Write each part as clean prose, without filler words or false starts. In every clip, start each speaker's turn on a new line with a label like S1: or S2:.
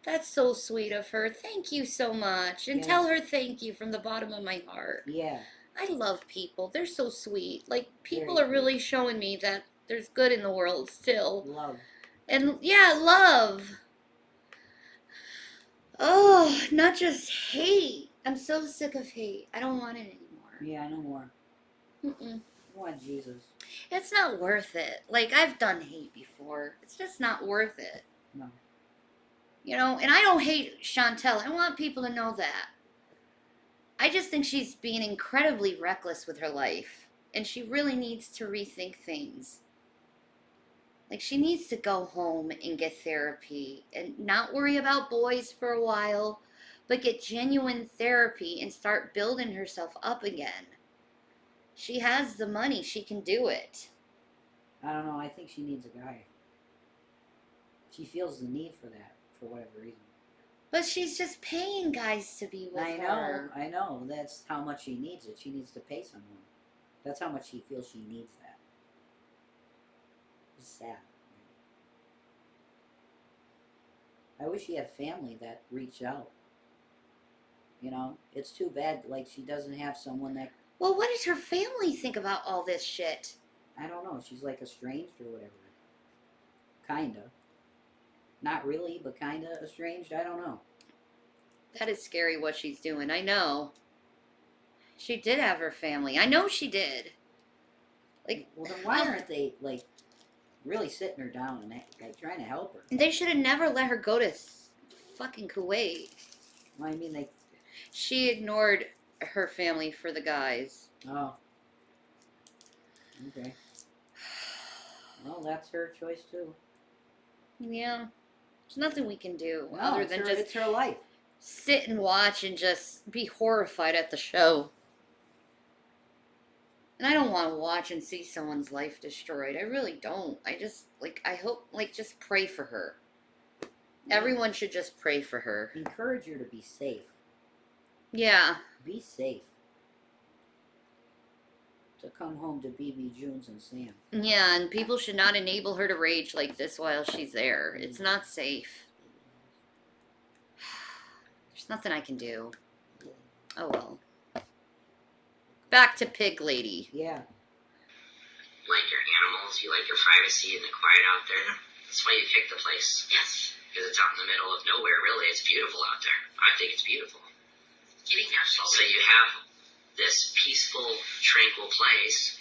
S1: That's so sweet of her. Thank you so much. And
S2: Yeah.
S1: tell her thank you from the bottom of my heart.
S2: Yeah.
S1: I love people. They're so sweet. Like, people
S2: Very
S1: are really showing me that there's good in the world still.
S2: Love.
S1: And yeah, love. Oh, not just hate. I'm so sick of hate. I don't want it anymore.
S2: Yeah, no more.
S1: Mm-mm.
S2: I want Jesus.
S1: It's not worth it. Like, I've done hate before. It's just not worth it.
S2: No.
S1: You know, and I don't hate Chantel. I want people to know that. I just think she's being incredibly reckless with her life. And she really needs to rethink things. Like, she needs to go home and get therapy and not worry about boys for a while, but get genuine therapy and start building herself up again. She has the money. She can do it.
S2: I don't know. I think she needs a guy. She feels the need for that for whatever reason.
S1: But she's just paying guys to be with her.
S2: I know. That's how much she needs it. She needs to pay someone. That's how much she feels she needs that. It's sad. I wish she had family that reached out. You know, it's too bad, like, she doesn't have someone that...
S1: Well, what does her family think about all this shit?
S2: I don't know. She's, like, estranged or whatever. Kinda. Not really, but kinda estranged. I don't know.
S1: That is scary what she's doing. I know. She did have her family. I know she did. Like,
S2: well, then why aren't they, like, really sitting her down and, like, trying to help her?
S1: they should have never let her go to fucking Kuwait.
S2: Well, I mean, they...
S1: She ignored her family for the guys.
S2: Oh. Okay. Well, that's her choice, too.
S1: Yeah. There's nothing we can do
S2: No,
S1: other than
S2: it's her life.
S1: Sit and watch and just be horrified at the show. And I don't want to watch and see someone's life destroyed. I really don't. I just, like, I hope, like, just pray for her. Everyone should just pray for her.
S2: Encourage her to be safe.
S1: Yeah.
S2: Be safe. To come home to BB Junes and Sam.
S1: Yeah, and people should not enable her to rage like this while she's there. It's not safe. There's nothing I can do. Oh well. Back to Pig Lady.
S2: Yeah.
S3: Like your animals, you like your privacy and the quiet out there. That's why you picked the place.
S4: Yes.
S3: Because it's out in the middle of nowhere, really. It's beautiful out there. I think it's beautiful.
S4: Getting there slowly.
S3: So you have this peaceful, tranquil place,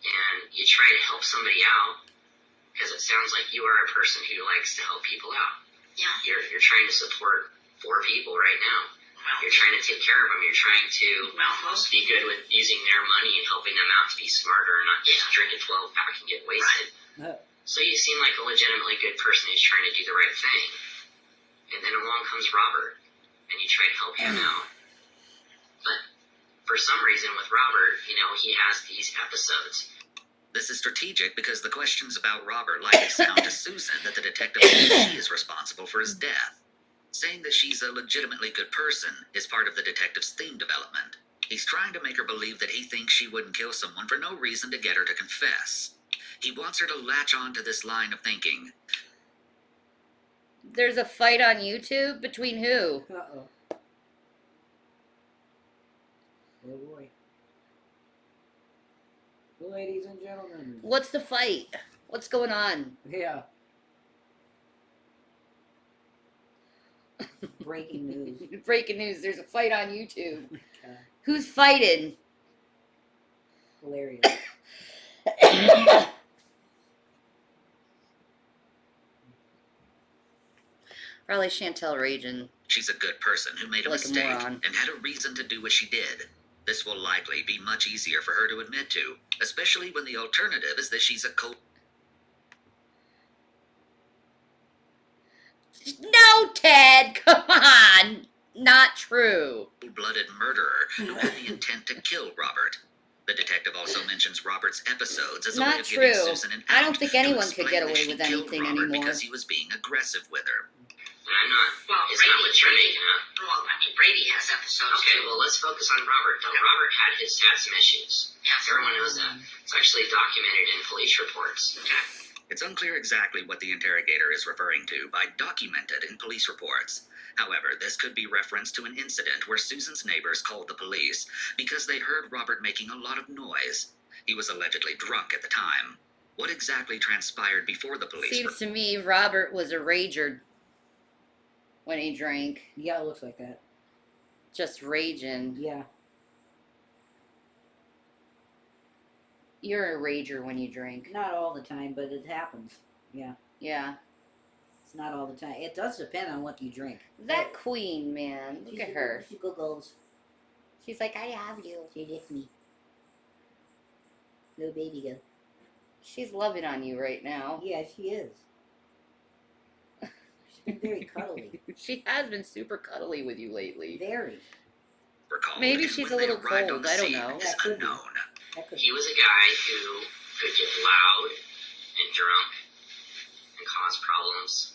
S3: and you try to help somebody out, because it sounds like you are a person who likes to help people out.
S4: Yeah.
S3: You're trying to support 4 people right now.
S4: Well,
S3: you're trying to take care of them. You're trying to be good with using their money and helping them out to be smarter and not just drink a 12-pack and get wasted.
S4: Right.
S3: So you seem like a legitimately good person who's trying to do the right thing. And then along comes Robert, and you try to help him out. But for some reason with Robert, you know, he has these episodes.
S5: This is strategic because the questions about Robert likely sound to Susan that the detective believes she is responsible for his death. Saying that she's a legitimately good person is part of the detective's theme development. He's trying to make her believe that he thinks she wouldn't kill someone for no reason to get her to confess. He wants her to latch on to this line of thinking.
S1: There's a fight on YouTube between who?
S2: Uh-oh. Oh boy. Ladies and gentlemen.
S1: What's the fight? What's going on?
S2: Yeah. Breaking news.
S1: Breaking news. There's a fight on YouTube.
S2: Okay.
S1: Who's fighting?
S2: Hilarious.
S1: Probably Chantel raging.
S5: She's a good person who made a
S1: Like a
S5: mistake
S1: moron.
S5: and had a reason to do what she did. This will likely be much easier for her to admit to, especially when the alternative is that she's a
S1: No, Ted, come on. Not true.
S5: cold-blooded murderer who had the intent to kill Robert. The detective also mentions Robert's episodes as a way
S1: Not
S5: of giving
S1: true.
S5: Susan an
S1: I
S5: out
S1: don't think
S5: to
S1: anyone could
S5: explain
S1: get
S5: that
S1: away
S5: she
S1: with
S5: killed
S1: anything
S5: Robert
S1: anymore.
S5: because he was being aggressive with her.
S3: And I'm not, it's not what you're making up.
S4: Well, I mean, Brady has episodes
S3: Okay,
S4: too.
S3: well, let's focus on Robert, though. Robert had some issues.
S4: Yes.
S3: Everyone knows that. It's actually documented in police reports.
S4: Okay.
S5: It's unclear exactly what the interrogator is referring to by documented in police reports. However, this could be reference to an incident where Susan's neighbors called the police because they heard Robert making a lot of noise. He was allegedly drunk at the time. What exactly transpired before the police?
S1: Seems to me Robert was a rager when he drank.
S2: Yeah, it looks like that.
S1: Just raging.
S2: Yeah.
S1: You're a rager when you drink.
S2: Not all the time, but it happens. Yeah.
S1: Yeah.
S2: It's not all the time. It does depend on what you drink.
S1: That queen, man. Look at her.
S2: She googles.
S1: She's like, I have you.
S2: She licks me. Little baby girl.
S1: She's loving on you right now.
S2: Yeah, she is. She's been very cuddly.
S1: She has been super cuddly with you lately.
S2: Very.
S5: Recalled,
S1: Maybe
S5: and
S1: she's
S5: when
S1: a
S5: they
S1: little
S5: arrived
S1: cold,
S5: on the
S1: I don't
S5: scene
S1: know.
S5: is
S2: That could be.
S5: unknown.
S2: That could
S3: He was a guy who could get loud and drunk and cause problems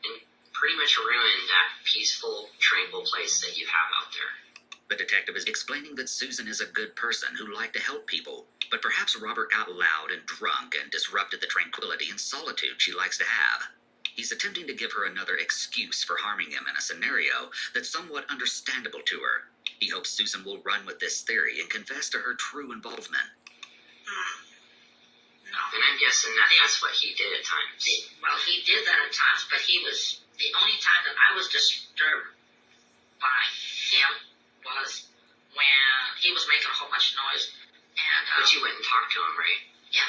S3: and pretty much ruin that peaceful, tranquil place that you have out there.
S5: The detective is explaining that Susan is a good person who liked to help people, but perhaps Robert got loud and drunk and disrupted the tranquility and solitude she likes to have. He's attempting to give her another excuse for harming him in a scenario that's somewhat understandable to her. He hopes Susan will run with this theory and confess to her true involvement.
S4: No.
S3: And I'm guessing that that's what he did at times.
S4: Well, he did that at times, but he was the only time that I was disturbed by him was when he was making a whole bunch of noise. And
S3: But you went and talked to him, right?
S4: yeah.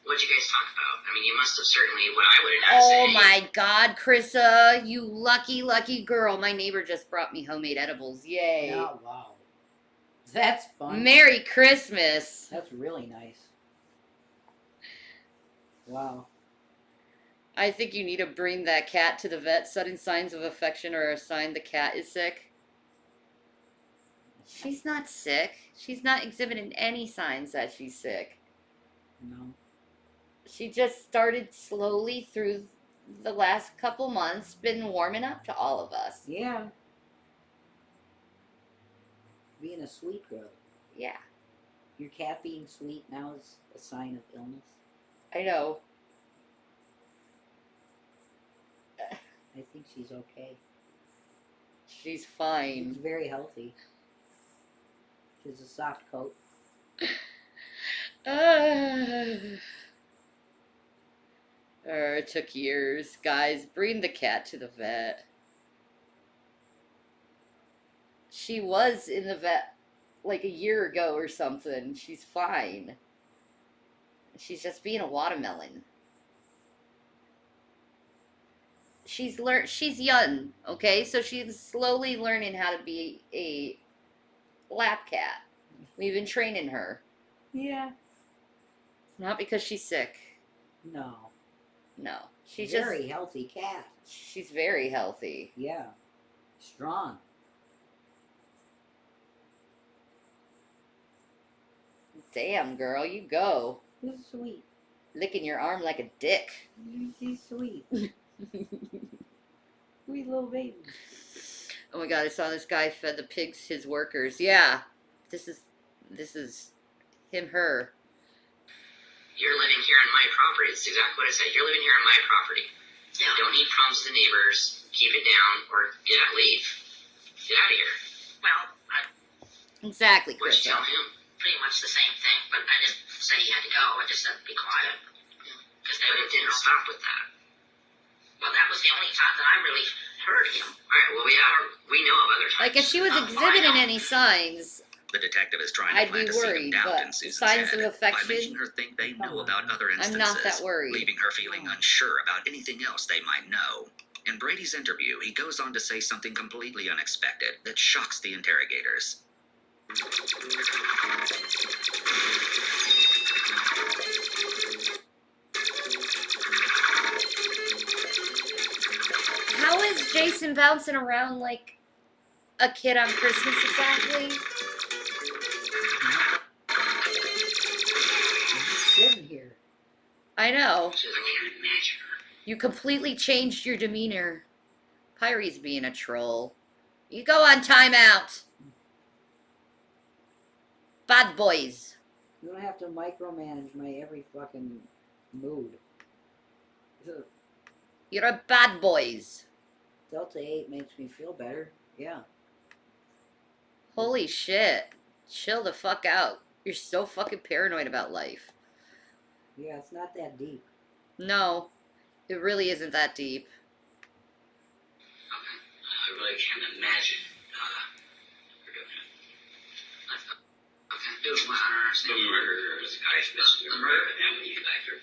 S3: What'd you guys talk about? I mean, you must have certainly what I would have done.
S1: Oh my God, Krissa, you lucky, lucky girl. My neighbor just brought me homemade edibles. Yay.
S2: Oh, wow. That's fun.
S1: Merry Christmas.
S2: That's really nice. Wow.
S1: I think you need to bring that cat to the vet. Sudden signs of affection are a sign the cat is sick. She's not sick. She's not exhibiting any signs that she's sick.
S2: No.
S1: She just started slowly through the last couple months, been warming up to all of us.
S2: Yeah. Being a sweet girl.
S1: Yeah,
S2: Your cat being sweet now is a sign of illness.
S1: I know.
S2: I think she's okay.
S1: She's
S2: She's
S1: fine.
S2: very healthy. She has a soft coat.
S1: It took years. Guys, bring the cat to the vet. She was in the vet like a year ago or something. She's fine. She's just being a watermelon. She's young, okay? So she's slowly learning how to be a lap cat. We've been training her.
S2: Yeah.
S1: It's not because she's sick.
S2: No.
S1: No. She's
S2: Very healthy cat.
S1: she's very healthy.
S2: Yeah. Strong.
S1: Damn, girl, you go.
S2: She's sweet.
S1: Licking your arm like a dick.
S2: She's sweet. Sweet little baby.
S1: Oh my God, I saw this guy fed the pigs his workers. Yeah. This is him, her.
S3: You're living here on my property. It's exactly what I said. You're living here on my property.
S4: Yeah.
S3: Don't need problems with the neighbors. Keep it down or get out, leave. Get out of here.
S4: Well, I
S1: Exactly,
S3: What'd you
S1: Krista.
S3: tell him?
S4: pretty much the same thing, but I didn't say he had to go. I just said be quiet. Because they
S3: But
S4: were,
S3: it didn't stop with that.
S4: well, that was the only time that I really heard him.
S3: Alright, well, we know of other times.
S1: Like, if she was
S3: Oh,
S1: exhibiting
S3: I know.
S1: any signs,
S5: The detective is trying
S1: I'd
S5: to plant
S1: be
S5: a seed
S1: worried,
S5: of doubt
S1: but
S5: in Susan's
S1: signs
S5: head
S1: of affection,
S5: by making her think they know about other
S1: I'm
S5: instances,
S1: not that worried.
S5: leaving her feeling unsure about anything else they might know. In Brady's interview, he goes on to say something completely unexpected that shocks the interrogators.
S1: How is Jason bouncing around like a kid on Christmas exactly?
S2: He's sitting here.
S1: I know.
S3: She was like,
S1: You completely changed your demeanor. Pyrie's being a troll. You go on timeout. Bad boys.
S2: You don't have to micromanage my every fucking mood.
S1: You're a bad boys.
S2: Delta 8 makes me feel better. Yeah.
S1: Holy shit. Chill the fuck out. You're so fucking paranoid about life.
S2: Yeah, it's not that deep.
S1: No, it really isn't that deep.
S4: I really can't imagine her doing it. Okay, dude, I don't understand. The murder, the guy's missing. The murder, and when you like her.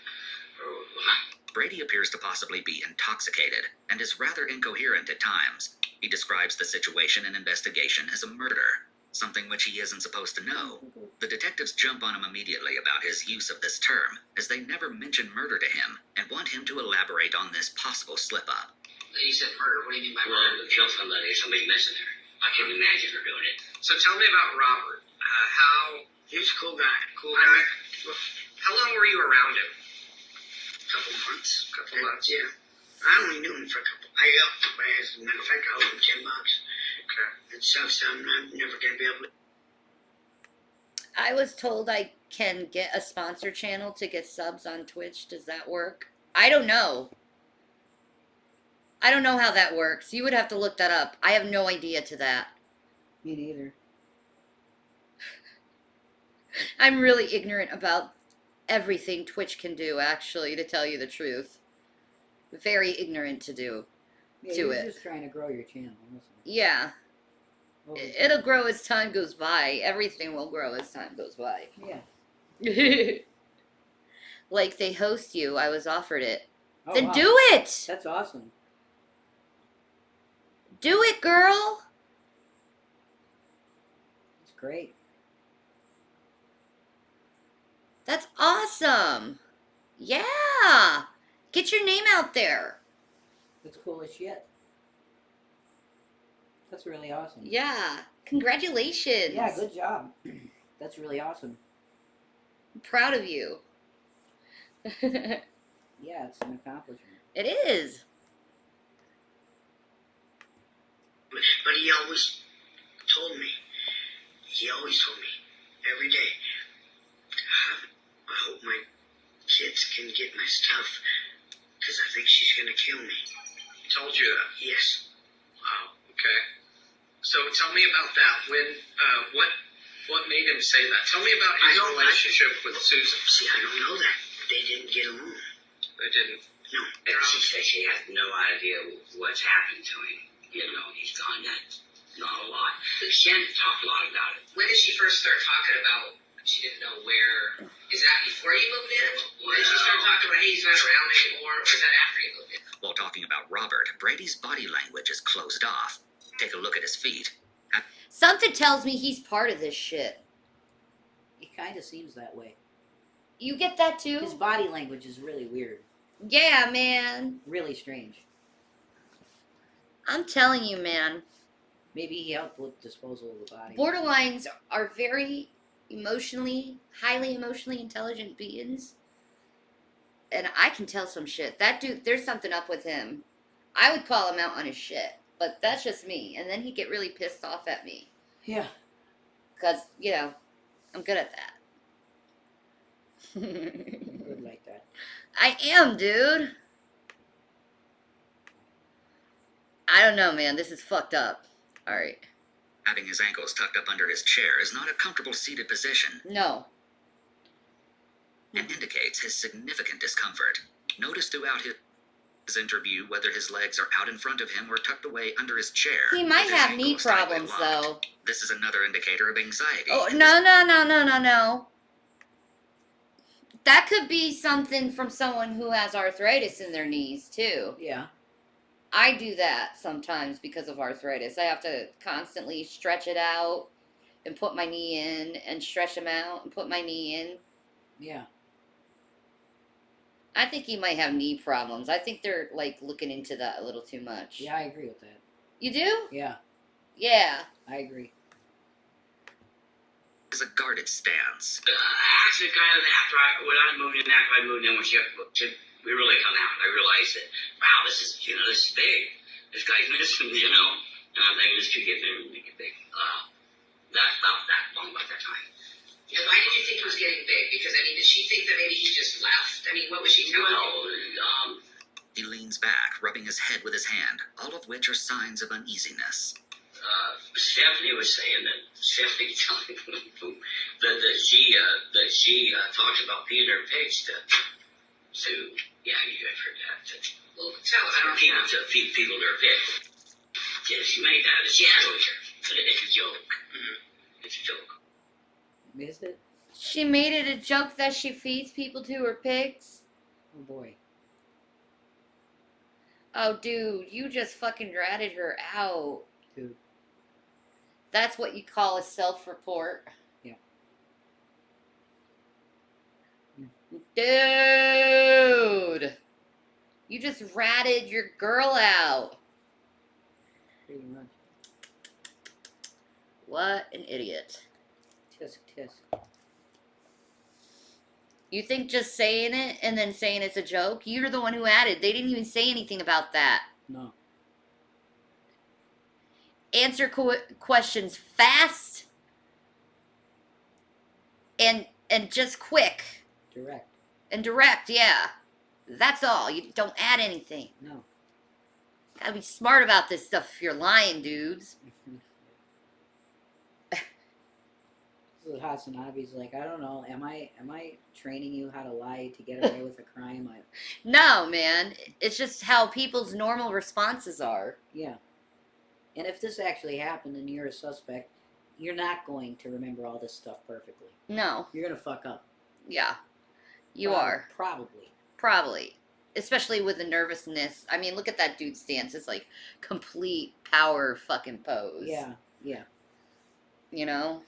S5: Brady appears to possibly be intoxicated and is rather incoherent at times. He describes the situation and investigation as a murder, something which he isn't supposed to know. The detectives jump on him immediately about his use of this term, as they never mention murder to him and want him to elaborate on this possible slip-up.
S3: You said murder. What do you mean by
S4: Well,
S3: murder?
S4: to kill somebody missing her. I can imagine her doing it.
S3: So tell me about Robert.
S4: He's a cool guy.
S3: Cool guy. How long were you around him?
S4: Couple months.
S3: Couple months.
S4: Yeah. I only knew him for a couple. As a matter of fact, I owed him $10.
S3: Okay.
S4: And stuff, so I'm never gonna be able to.
S1: I was told I can get a sponsor channel to get subs on Twitch. Does that work? I don't know. I don't know how that works. You would have to look that up. I have no idea to that.
S2: Me neither.
S1: I'm really ignorant about everything Twitch can do, actually, to tell you the truth. Very ignorant to do.
S2: Yeah,
S1: To
S2: you're
S1: it.
S2: just trying to grow your channel. Listen.
S1: Yeah.
S2: Over
S1: It'll
S2: time.
S1: grow as time goes by. Everything will grow as time goes by.
S2: Yeah.
S1: Like they host you. I was offered it.
S2: Oh,
S1: Then
S2: wow.
S1: do it!
S2: That's awesome.
S1: Do it, girl!
S2: It's great.
S1: That's awesome! Yeah! Get your name out there.
S2: That's cool as shit. That's really awesome.
S1: Yeah. Congratulations.
S2: Yeah, good job. That's really awesome.
S1: I'm proud of you. It
S2: Yeah, it's an accomplishment.
S1: is.
S4: But he always told me every day, I hope my kids can get my stuff, because I think she's going to kill me.
S3: He told you that.
S4: Yes.
S3: Wow. Okay. So tell me about that. When, what made him say that? Tell me about his relationship with Susan.
S4: See, I don't know that. They didn't get along.
S3: They didn't.
S4: No. And she says she has no idea what's happened to him. You know, he's gone not a lot. But Shanny talked a lot about it.
S3: When did she first start talking about she didn't know where? Is that before you moved in? When did she start talking about, hey, he's not around anymore? Or is that after you moved in?
S5: While talking about Robert, Brady's body language is closed off. Take a look at his feet.
S1: Something tells me he's part of this shit.
S2: It kind of seems that way.
S1: You get that too?
S2: His body language is really weird.
S1: Yeah, man.
S2: Really strange.
S1: I'm telling you, man.
S2: Maybe he helped with disposal of the body.
S1: Borderlines are very highly emotionally intelligent beings. And I can tell some shit. That dude, there's something up with him. I would call him out on his shit. But that's just me. And then he'd get really pissed off at me.
S2: Yeah.
S1: Because, I'm good at that.
S2: Good like that.
S1: I am, dude. I don't know, man. This is fucked up. Alright.
S5: Having his ankles tucked up under his chair is not a comfortable seated position
S1: No.
S5: and indicates his significant discomfort. Notice throughout his interview whether his legs are out in front of him or tucked away under his chair.
S1: He might
S5: with his
S1: have knee
S5: ankles tightly
S1: problems,
S5: locked.
S1: though.
S5: This is another indicator of anxiety.
S1: Oh,
S5: in
S1: no. That could be something from someone who has arthritis in their knees, too.
S2: Yeah.
S1: I do that sometimes because of arthritis. I have to constantly stretch it out and put my knee in and stretch them out and put my knee in.
S2: Yeah.
S1: I think he might have knee problems. I think they're, looking into that a little too much.
S2: Yeah, I agree with that.
S1: You do?
S2: Yeah,
S1: Yeah.
S2: I agree.
S5: is a guarded stance.
S4: Actually, kind of after I moved in, when we really come out, I realized that, wow, this is big. This guy's missing, and I'm thinking this could get big. That's about that long about that time.
S3: And why did you think it was getting big? Because, did she think that maybe he just left? What was she telling you?
S5: He leans back, rubbing his head with his hand, all of which are signs of uneasiness.
S4: Stephanie was saying that Stephanie telling that she talked about Peter and Pigs to yeah, you guys heard that. Well, tell us. I don't know. To feed people their pigs. Yeah, she made that. She has with her. But it's a joke. Mm-hmm. It's a joke.
S2: Is it?
S1: She made it a joke that she feeds people to her pigs?
S2: Oh boy.
S1: Oh, dude, you just fucking ratted her out.
S2: Dude.
S1: That's what you call a self-report.
S2: Yeah.
S1: Dude! You just ratted your girl out.
S2: Pretty much.
S1: What an idiot.
S2: Tisk tisk.
S1: You think just saying it and then saying it's a joke? You're the one who added. They didn't even say anything about that.
S2: No.
S1: Answer questions fast and just quick
S2: Direct.
S1: and direct. Yeah, that's all. You don't add anything.
S2: No.
S1: Gotta be smart about this stuff if you're lying, dudes.
S2: This is Hasanabi's like, I don't know, am I training you how to lie to get away with a crime?
S1: No, man. It's just how people's normal responses are.
S2: Yeah. And if this actually happened and you're a suspect, you're not going to remember all this stuff perfectly.
S1: No.
S2: You're gonna fuck up.
S1: Yeah. You are.
S2: Probably.
S1: Probably. Especially with the nervousness. I mean, look at that dude's stance. It's like complete power fucking pose.
S2: Yeah. Yeah.
S1: You know?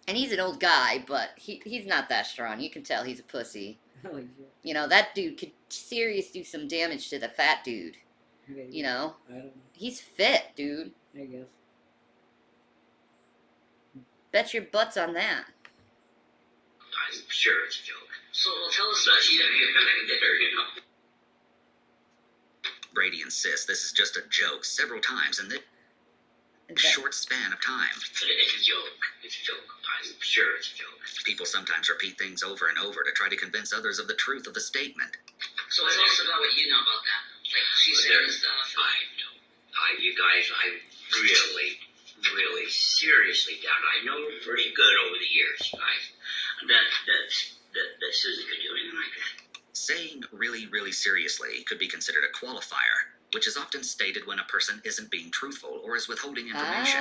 S1: And he's an old guy, but he's not that strong. You can tell he's a pussy.
S2: Holy shit.
S1: You know, that dude could seriously do some damage to the fat dude.
S2: Maybe.
S1: You know?
S2: I don't know.
S1: He's fit, dude.
S2: I guess.
S1: Bet your butts on that.
S4: I'm sure it's a joke. So, well, tell us about you know.
S5: Brady insists this is just a joke several times in the short span of time.
S4: It's a joke. It's a joke. I'm sure it's a joke.
S5: People sometimes repeat things over and over to try to convince others of the truth of the statement.
S4: So tell us about what you know about that. Like she's saying stuff. You guys, I really seriously doubt. I know her pretty good over the years, guys. That Susan could do anything like that.
S5: Saying really seriously could be considered a qualifier, which is often stated when a person isn't being truthful or is withholding information.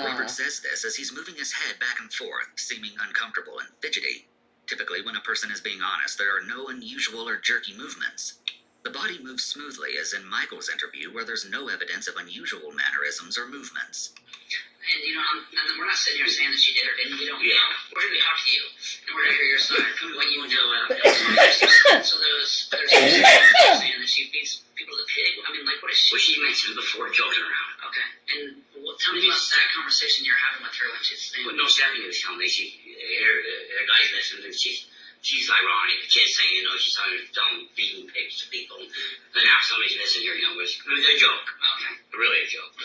S5: Robert says this as he's moving his head back and forth, seeming uncomfortable and fidgety. Typically, when a person is being honest, there are no unusual or jerky movements. The body moves smoothly, as in Michael's interview, where there's no evidence of unusual mannerisms or movements.
S3: And, you know, we're not sitting here saying that she did or didn't. We don't know. We're going to talk to you, and we're going to hear your side. What you know. So there's saying that she feeds people to the pig. I mean, like, what is she?
S4: Well, she mentioned before, joking around.
S3: Okay. And tell me about that conversation you're having with her when she's saying.
S4: Well, no, Stephanie was telling me her guy's listening, and she's ironic. The kid's saying, you know, she's telling feeding pigs to people. And now somebody's listening here, you know, it was a joke.
S3: Okay.
S4: Really a joke.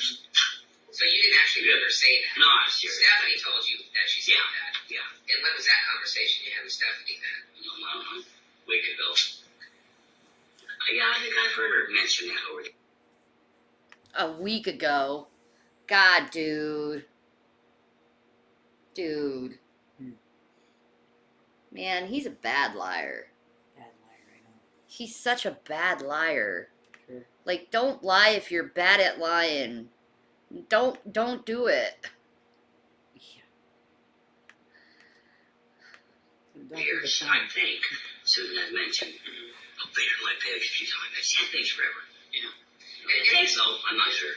S3: So you didn't actually hear her say that?
S4: No, I'm serious.
S3: Stephanie told you that she said that?
S4: Yeah.
S3: And when was that conversation you had with Stephanie then?
S4: A week ago. Yeah, I think I've heard her mention that already.
S1: A week ago. God, dude. Dude. Man, he's a bad liar.
S2: Bad liar, I know.
S1: He's such a bad liar.
S2: Sure.
S1: Like, don't lie if you're bad at lying. Don't do it.
S2: Yeah. Don't do the
S4: Years,
S2: crime.
S4: I think. Susan has mentioned, feeding my pigs a few times. I've said things forever, you know. I think so. I'm not sure.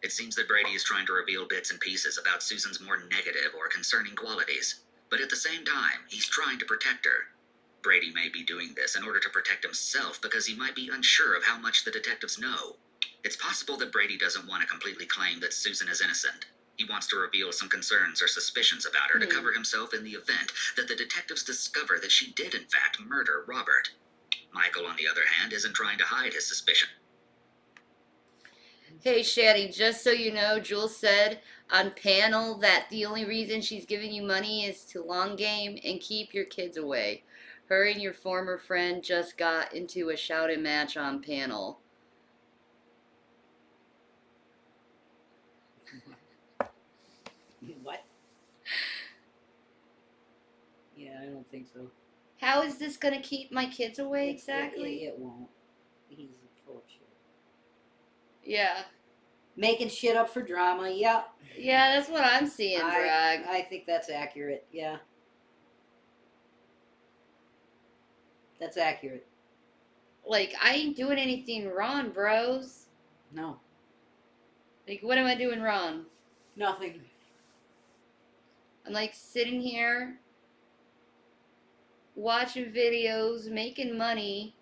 S5: It seems that Brady is trying to reveal bits and pieces about Susan's more negative or concerning qualities, but at the same time, he's trying to protect her. Brady may be doing this in order to protect himself because he might be unsure of how much the detectives know. It's possible that Brady doesn't want to completely claim that Susan is innocent. He wants to reveal some concerns or suspicions about her to cover himself in the event that the detectives discover that she did in fact murder Robert. Michael, on the other hand, isn't trying to hide his suspicion.
S1: Hey, Shanny, just so you know, Jules said on panel that the only reason she's giving you money is to long game and keep your kids away. Her and your former friend just got into a shouting match on panel.
S2: What? Yeah, I don't think so.
S1: How is this gonna keep my kids away exactly?
S2: It won't. He's full of shit.
S1: Yeah.
S2: Making shit up for drama, yeah.
S1: Yeah, that's what I'm seeing, Drag.
S2: I think that's accurate, yeah. That's accurate.
S1: Like, I ain't doing anything wrong, bros.
S2: No.
S1: Like, what am I doing wrong?
S2: Nothing.
S1: I'm like sitting here watching videos, making money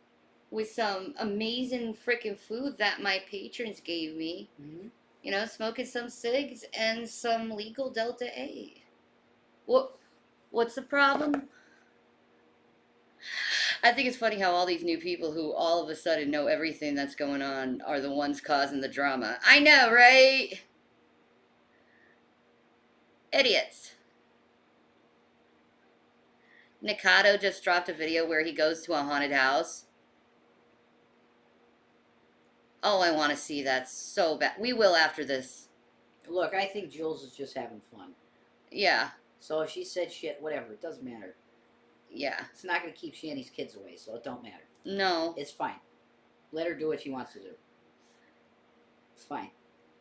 S1: with some amazing freaking food that my patrons gave me.
S2: Mm-hmm.
S1: You know, smoking some cigs and some legal Delta 8. What's the problem? I think it's funny how all these new people who all of a sudden know everything that's going on are the ones causing the drama. I know, right? Idiots. Nikado just dropped a video where he goes to a haunted house. Oh, I want to see that so bad. We will after this.
S2: Look, I think Jules is just having fun.
S1: Yeah.
S2: So if she said shit, whatever, it doesn't matter.
S1: Yeah.
S2: It's not going to keep Shanny's kids away, so it don't matter.
S1: No.
S2: It's fine. Let her do what she wants to do. It's fine.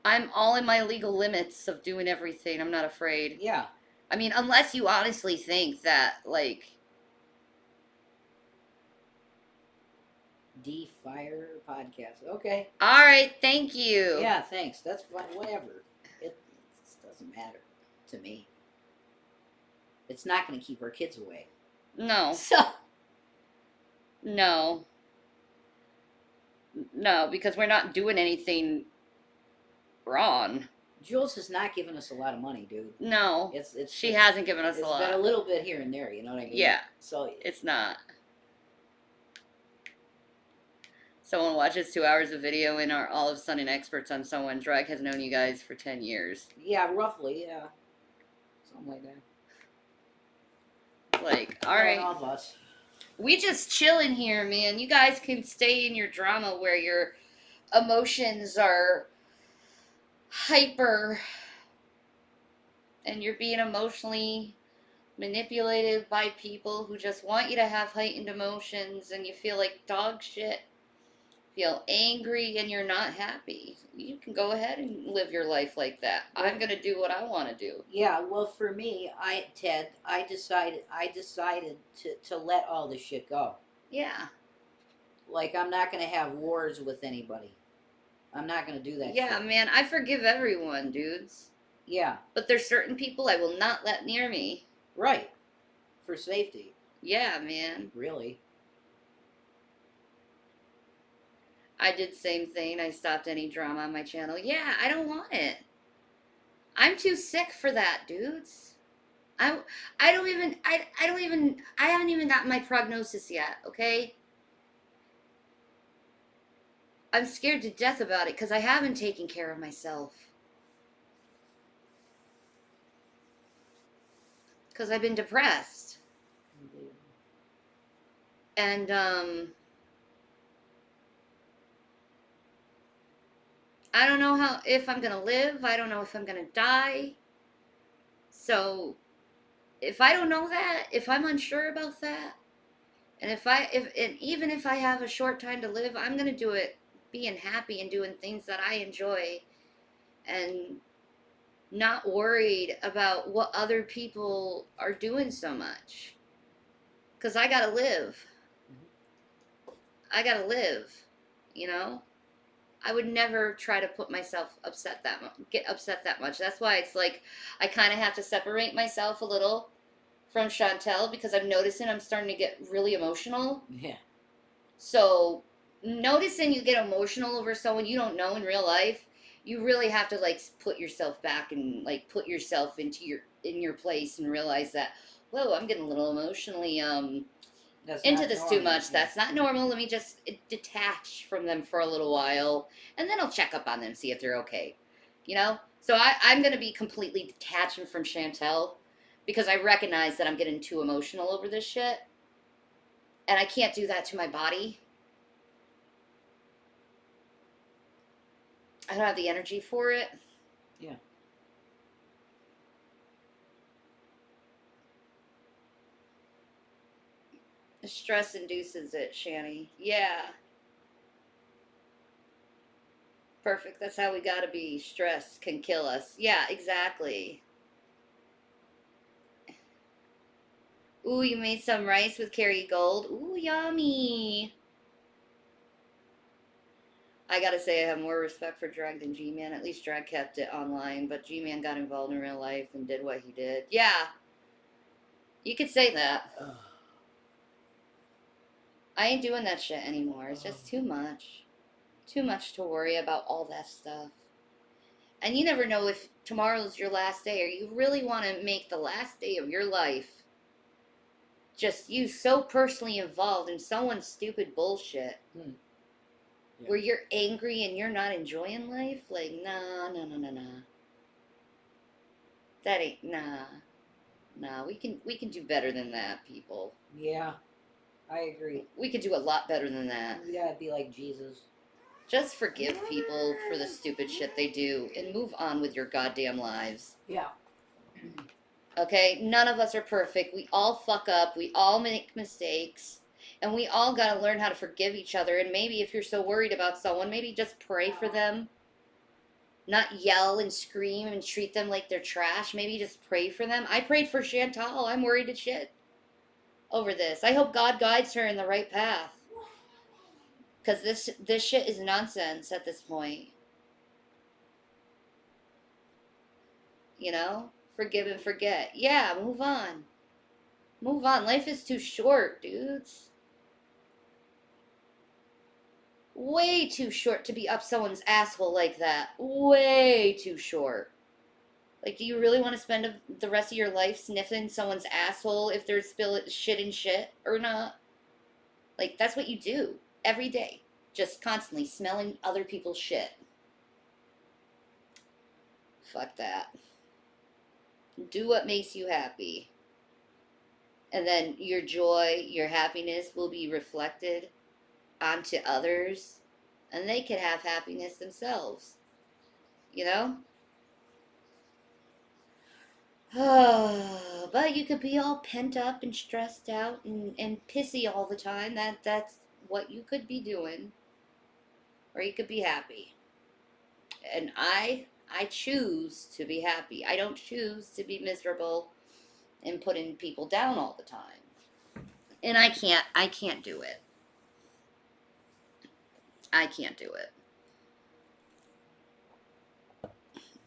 S1: I'm all in my legal limits of doing everything. I'm not afraid.
S2: Yeah.
S1: I mean, unless you honestly think that, like...
S2: D-Fire podcast. Okay.
S1: Alright, thank you.
S2: Yeah, thanks. That's fine. Whatever. It doesn't matter to me. It's not going to keep our kids away.
S1: No.
S2: So...
S1: No. No, because we're not doing anything wrong.
S2: Jules has not given us a lot of money, dude.
S1: No. She hasn't given us a lot.
S2: It's been a little bit here and there, you know what I mean?
S1: Yeah.
S2: So
S1: it's not. Someone watches 2 hours of video and are all of a sudden experts on someone. Drag has known you guys for 10 years.
S2: Yeah, roughly, yeah. Something like that.
S1: Like, alright.
S2: All of us.
S1: We just chilling here, man. You guys can stay in your drama where your emotions are hyper and you're being emotionally manipulated by people who just want you to have heightened emotions and you feel like dog shit, feel angry, and you're not happy. You can go ahead and live your life like that. I'm going to do what I want to do.
S2: Yeah, well, for me, Ted, I decided to let all this shit go.
S1: Yeah.
S2: Like, I'm not going to have wars with anybody. I'm not going to do that
S1: Yeah,
S2: shit.
S1: man, I forgive everyone, dudes.
S2: Yeah.
S1: But there's certain people I will not let near me.
S2: Right. For safety.
S1: Yeah, man.
S2: Really.
S1: I did the same thing. I stopped any drama on my channel. Yeah, I don't want it. I'm too sick for that, dudes. I haven't even gotten my prognosis yet, okay? I'm scared to death about it because I haven't taken care of myself. Because I've been depressed. And, I don't know if I'm going to live. I don't know if I'm going to die. So, if I don't know that, if I'm unsure about that, and even if I have a short time to live, I'm going to do it being happy and doing things that I enjoy and not worried about what other people are doing so much. Because I got to live. I got to live, you know? I would never try to put myself get upset that much. That's why it's like I kind of have to separate myself a little from Chantel because I'm noticing I'm starting to get really emotional.
S2: Yeah.
S1: So noticing you get emotional over someone you don't know in real life, you really have to like put yourself back and like put yourself in your place and realize that, whoa, I'm getting a little emotionally into this too much. Yeah. That's not normal. Let me just detach from them for a little while, and then I'll check up on them, see if they're okay. You know? So I'm going to be completely detaching from Chantel because I recognize that I'm getting too emotional over this shit. and I can't do that to my body. I don't have the energy for it.
S2: Yeah.
S1: The stress induces it, Shanny. Yeah. Perfect. That's how we gotta be. Stress can kill us. Yeah, exactly. Ooh, you made some rice with Kerry Gold. Ooh, yummy. I gotta say, I have more respect for Drag than G-Man. At least Drag kept it online, but G-Man got involved in real life and did what he did. Yeah, you could say that.
S2: Ugh.
S1: I ain't doing that shit anymore. It's just too much. Too much to worry about all that stuff. And you never know if tomorrow's your last day or you really want to make the last day of your life just you so personally involved in someone's stupid bullshit.
S2: Yeah.
S1: Where you're angry and you're not enjoying life. Like, nah. That ain't, nah. We can do better than that, people.
S2: Yeah, I agree.
S1: We could do a lot better than that.
S2: We gotta be like Jesus.
S1: Just forgive people for the stupid shit they do and move on with your goddamn lives.
S2: Yeah.
S1: Okay? None of us are perfect. We all fuck up. We all make mistakes. And we all gotta learn how to forgive each other. And maybe if you're so worried about someone, maybe just pray for them. Not yell and scream and treat them like they're trash. Maybe just pray for them. I prayed for Chantal. I'm worried as shit over this. I hope God guides her in the right path. Because this shit is nonsense at this point. You know? Forgive and forget. Yeah, move on. Move on. Life is too short, dudes. Way too short to be up someone's asshole like that. Way too short. Like, do you really want to spend the rest of your life sniffing someone's asshole if they're spilling shit and shit or not? Like, that's what you do every day. Just constantly smelling other people's shit. Fuck that. Do what makes you happy. And then your joy, your happiness will be reflected onto others. And they can have happiness themselves. You know? But you could be all pent up and stressed out and pissy all the time. That's what you could be doing. Or you could be happy. And I choose to be happy. I don't choose to be miserable and putting people down all the time. And I can't do it. I can't do it.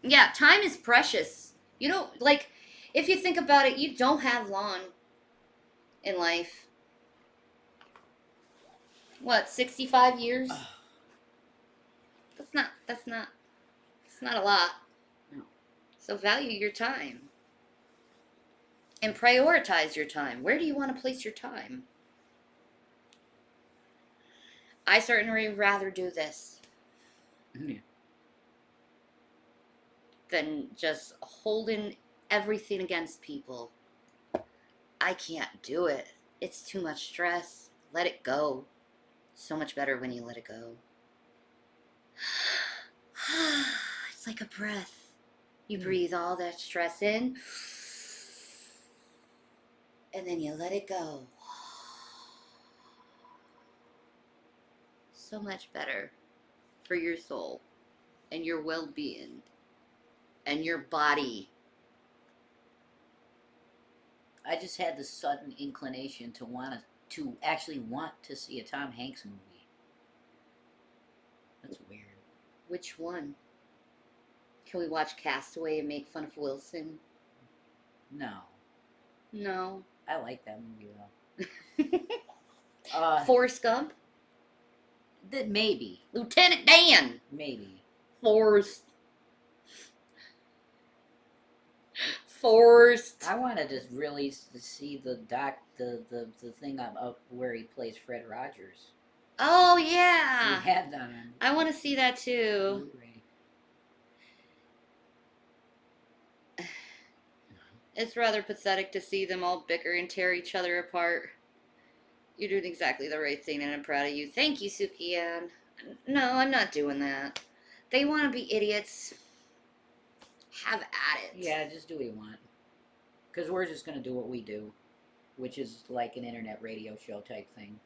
S1: Yeah, time is precious. You know, like, if you think about it, you don't have long in life. What, 65 years? That's not a lot.
S2: No.
S1: So value your time. And prioritize your time. Where do you want to place your time? I certainly rather do this
S2: Yeah.
S1: than just holding everything against people. I can't do it. It's too much stress. Let it go. So much better when you let it go. It's like a breath. You breathe all that stress in, and then you let it go. So much better for your soul and your well-being and your body.
S2: I just had the sudden inclination to actually want to see a Tom Hanks movie. That's weird.
S1: Which one? Can we watch Castaway and make fun of Wilson?
S2: No,
S1: No.
S2: I like that movie though.
S1: Forrest Gump?
S2: That maybe,
S1: Lieutenant Dan!
S2: maybe.
S1: Forrest.
S2: I wanted to really see the thing up where he plays Fred Rogers.
S1: Oh, yeah.
S2: He had that on
S1: I want to see that too.
S2: Blu-ray.
S1: It's rather pathetic to see them all bicker and tear each other apart. You're doing exactly the right thing, and I'm proud of you. Thank you, Suki Ann. No, I'm not doing that. They want to be idiots. Have at it.
S2: Yeah, just do what you want. Because we're just going to do what we do, which is like an internet radio show type thing.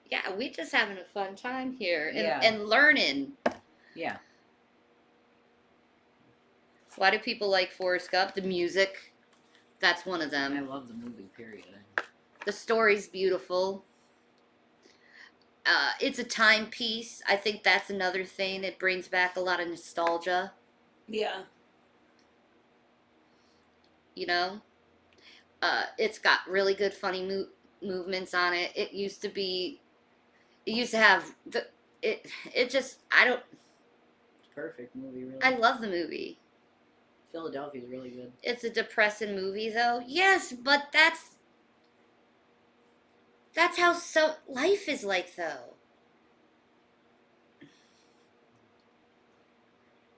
S1: Yeah, we just having a fun time here and,
S2: Yeah.
S1: and learning.
S2: Yeah.
S1: Why do people like Forrest Gump? The music. That's one of
S2: I
S1: them.
S2: love the movie, period.
S1: The story's beautiful. It's a timepiece. I think that's another thing. It brings back a lot of nostalgia.
S2: Yeah.
S1: You know? It's got really good funny movements on it. It used to have it just, I don't,
S2: It's a perfect movie, really.
S1: I love the movie.
S2: Philadelphia's really good.
S1: It's a depressing movie, though. Yes, but that's how life is like, though.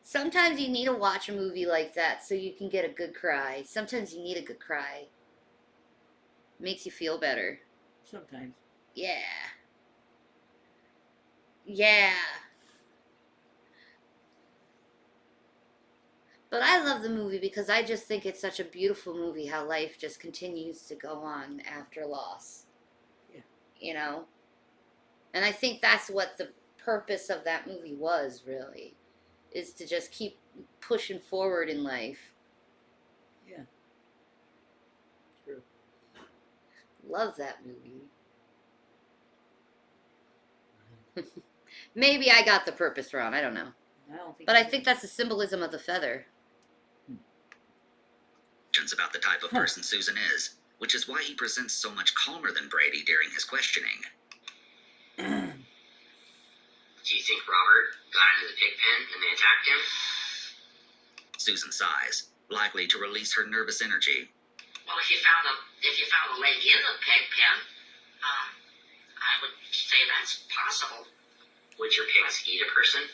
S1: Sometimes you need to watch a movie like that so you can get a good cry. Sometimes you need a good cry. Makes you feel better.
S2: Sometimes.
S1: Yeah. Yeah. But I love the movie because I just think it's such a beautiful movie how life just continues to go on after loss.
S2: Yeah.
S1: You know? And I think that's what the purpose of that movie was, really, is to just keep pushing forward in life.
S2: Yeah. True.
S1: Love that movie. Maybe I got the purpose wrong. I don't know.
S2: I don't think
S1: But I
S2: you
S1: think that's the symbolism of the feather.
S5: About the type of person Susan is, which is why he presents so much calmer than Brady during his questioning.
S3: Do you think Robert got into the pig pen and they attacked him?
S5: Susan sighs, likely to release her nervous energy.
S4: Well, if you found a leg in the pig pen, I would say that's possible.
S3: Would your pigs eat a person? A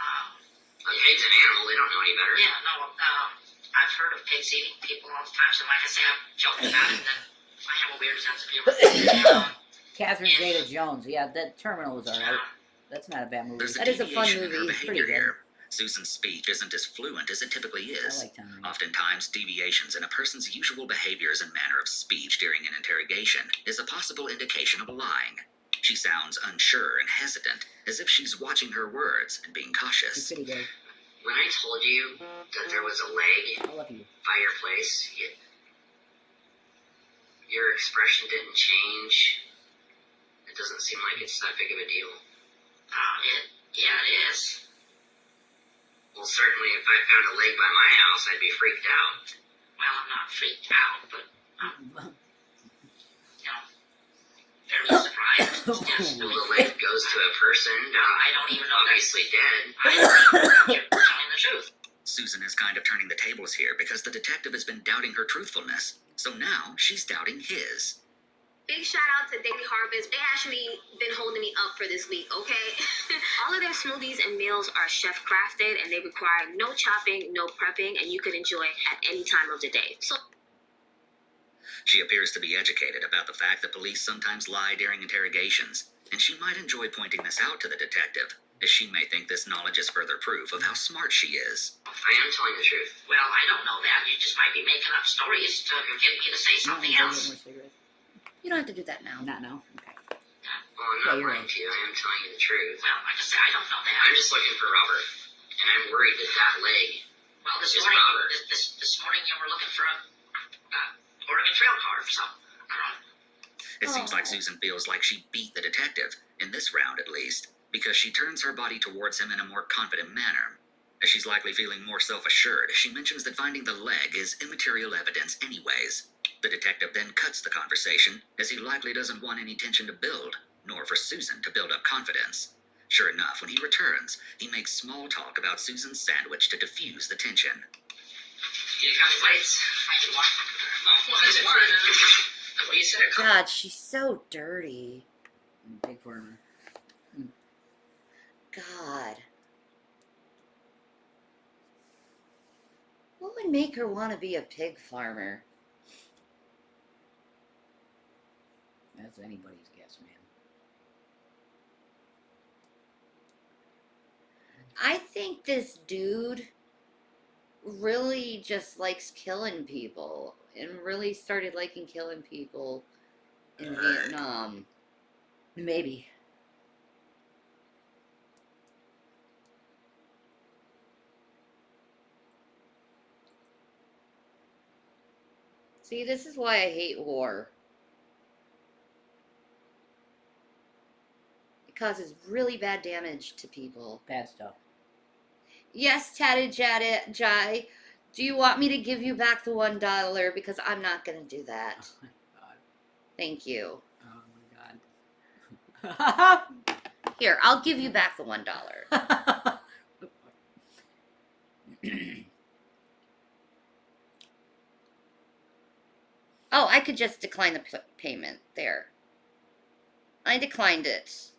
S4: Yeah.
S3: pig's an animal, they don't know any better.
S4: Yeah, no, I've heard of pigs eating people all the time, so like I say, I've joked about it, and I have a weird sense of humor.
S2: Catherine Zeta-Jones. Yeah, that Terminal was alright. That's not a bad movie.
S5: There's
S1: That is a fun
S5: deviation in her
S1: movie. It's
S2: pretty
S5: behavior
S2: good.
S5: here. Susan's speech isn't as fluent as it typically
S2: I
S5: is.
S2: like Tom Hanks.
S5: Oftentimes, deviations in a person's usual behaviors and manner of speech during an interrogation is a possible indication of lying. She sounds unsure and hesitant, as if she's watching her words and being
S2: He's
S5: cautious.
S2: pretty good.
S3: When I told you that there was a leg
S2: I love you.
S3: by your place, your expression didn't change. It doesn't seem like it's that big of a deal.
S4: Yeah, it is.
S3: Well, certainly if I found a leg by my house, I'd be freaked out.
S4: Well, I'm not freaked out, but, fairly surprised. Yes,
S3: Well, the leg goes to a person,
S4: I don't even know that.
S3: obviously dead.
S4: I don't even know you're telling the truth.
S5: Susan is kind of turning the tables here because the detective has been doubting her truthfulness, so now she's doubting his.
S6: Big shout out to Daily Harvest. They actually been holding me up for this week, okay? All of their smoothies and meals are chef crafted and they require no chopping, no prepping, and you can enjoy at any time of the day. So
S5: She appears to be educated about the fact that police sometimes lie during interrogations, and she might enjoy pointing this out to the detective, as she may think this knowledge is further proof of how smart she is.
S3: I am telling the truth.
S4: Well, I don't know that. You just might be making up stories to get me to say something
S2: Go
S4: else.
S2: get more cigarettes.
S1: You don't have to do that now.
S2: Not now. Okay.
S3: Well, I'm
S2: Yeah,
S3: not
S2: you're
S3: lying
S2: right.
S3: to you. I am telling you the truth.
S4: Well, like I said, I don't know that.
S3: I'm just looking for Robert, and I'm worried that that leg
S4: Well, this
S3: is
S4: morning,
S3: Robert.
S4: this morning you were looking for a Oregon Trail card, so I don't know.
S5: It seems like
S1: Aw.
S5: Susan feels like she beat the detective, in this round at least, because she turns her body towards him in a more confident manner. As she's likely feeling more self-assured, she mentions that finding the leg is immaterial evidence anyways. The detective then cuts the conversation, as he likely doesn't want any tension to build, nor for Susan to build up confidence. Sure enough, when he returns, he makes small talk about Susan's sandwich to diffuse the tension.
S3: You got plates?
S4: I did one.
S3: Oh, well, that's one. Well, you said a couple.
S1: God, she's so dirty.
S2: Big farmer.
S1: God. What would make her want to be a pig farmer?
S2: That's anybody's guess, man.
S1: I think this dude really just likes killing people and really started liking killing people in Vietnam.
S2: Maybe.
S1: See, this is why I hate war. It causes really bad damage to people.
S2: Bad stuff.
S1: Yes, Tatted Jai, do you want me to give you back the $1? Because I'm not going to do that.
S2: Oh my god.
S1: Thank you.
S2: Oh my god.
S1: Here, I'll give you back the $1. Oh, I could just decline the payment. There. I declined it.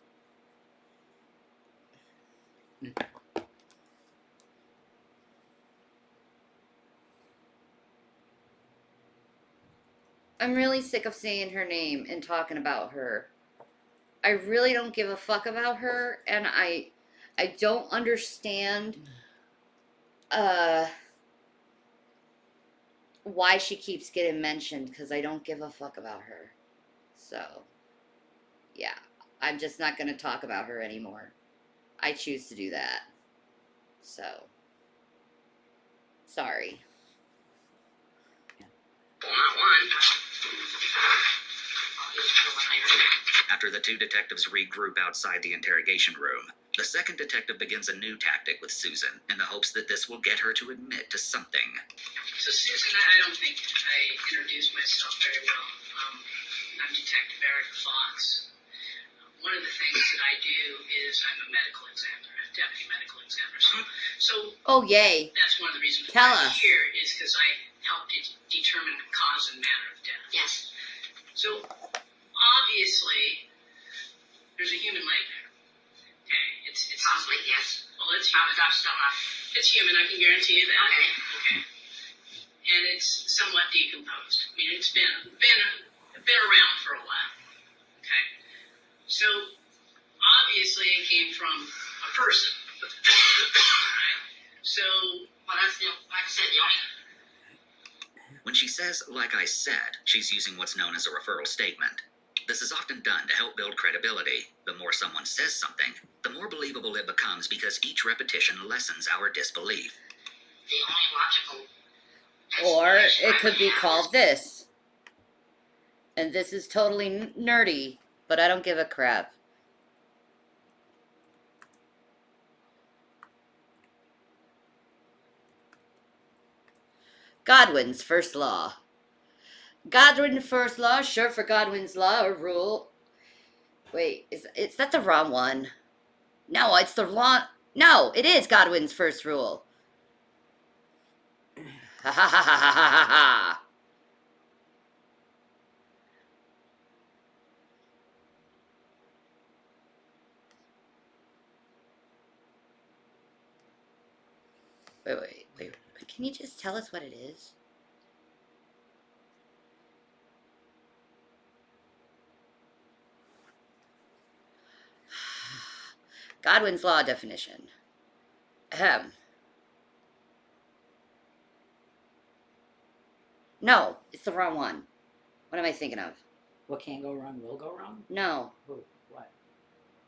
S1: I'm really sick of saying her name and talking about her. I really don't give a fuck about her, and I don't understand why she keeps getting mentioned, because I don't give a fuck about her. So, yeah, I'm just not going to talk about her anymore. I choose to do that. So, sorry.
S3: Well, not one.
S5: After the two detectives regroup outside the interrogation room, the second detective begins a new tactic with Susan in the hopes that this will get her to admit to something.
S7: So, Susan, I don't think I introduced myself very well. I'm Detective Eric Fox. One of the things that I do is I'm a medical examiner, a deputy medical examiner. So
S1: Oh, yay.
S7: that's one of the reasons
S1: Tell
S7: why I'm
S1: us.
S7: here is because I helped determine the cause and manner of death.
S3: Yes.
S7: So, obviously, there's a human leg there. Okay, it's
S3: Possibly, yes.
S7: well, it's human.
S3: I'm still not.
S7: It's human. I can guarantee you that.
S3: Okay.
S7: Okay. And it's somewhat decomposed. I mean, it's been around for a while. Okay. So obviously, it came from a person. Right. So,
S3: Well, that's like I said, the only.
S5: When she says, like I said, she's using what's known as a referral statement. This is often done to help build credibility. The more someone says something, the more believable it becomes because each repetition lessens our disbelief.
S3: The only logical.
S1: Or
S3: explanation
S1: it
S3: I
S1: could
S3: would
S1: be
S3: have
S1: called
S3: is-
S1: this. And this is totally nerdy, but I don't give a crap. Godwin's first law. Godwin's first law, short for Godwin's law or rule. Wait, is that the wrong one? No, it's the wrong. No, it is Godwin's first rule. Ha ha ha ha ha ha ha. Wait. Can you just tell us what it is? Godwin's law definition. Ahem. No, it's the wrong one. What am I thinking of?
S2: What can go wrong will go wrong?
S1: No,
S2: Who? What?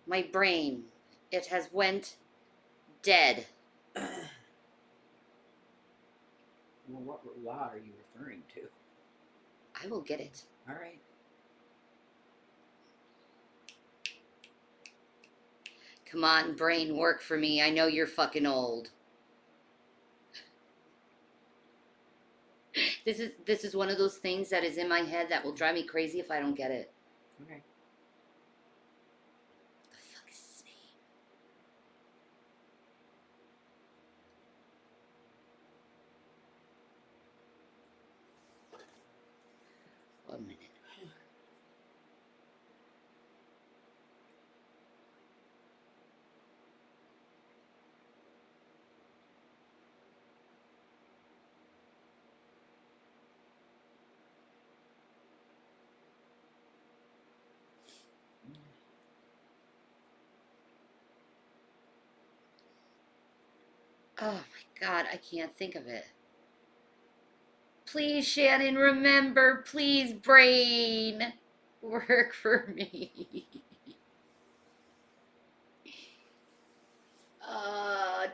S1: my brain. It has went dead.
S2: Well, what law are you referring to?
S1: I will get it.
S2: All right.
S1: Come on, brain, work for me. I know you're fucking old. This is one of those things that is in my head that will drive me crazy if I don't get it.
S2: Okay.
S1: What the fuck is his name? One minute. Oh my God, I can't think of it. Please, Shannon, remember. Please, brain. Work for me.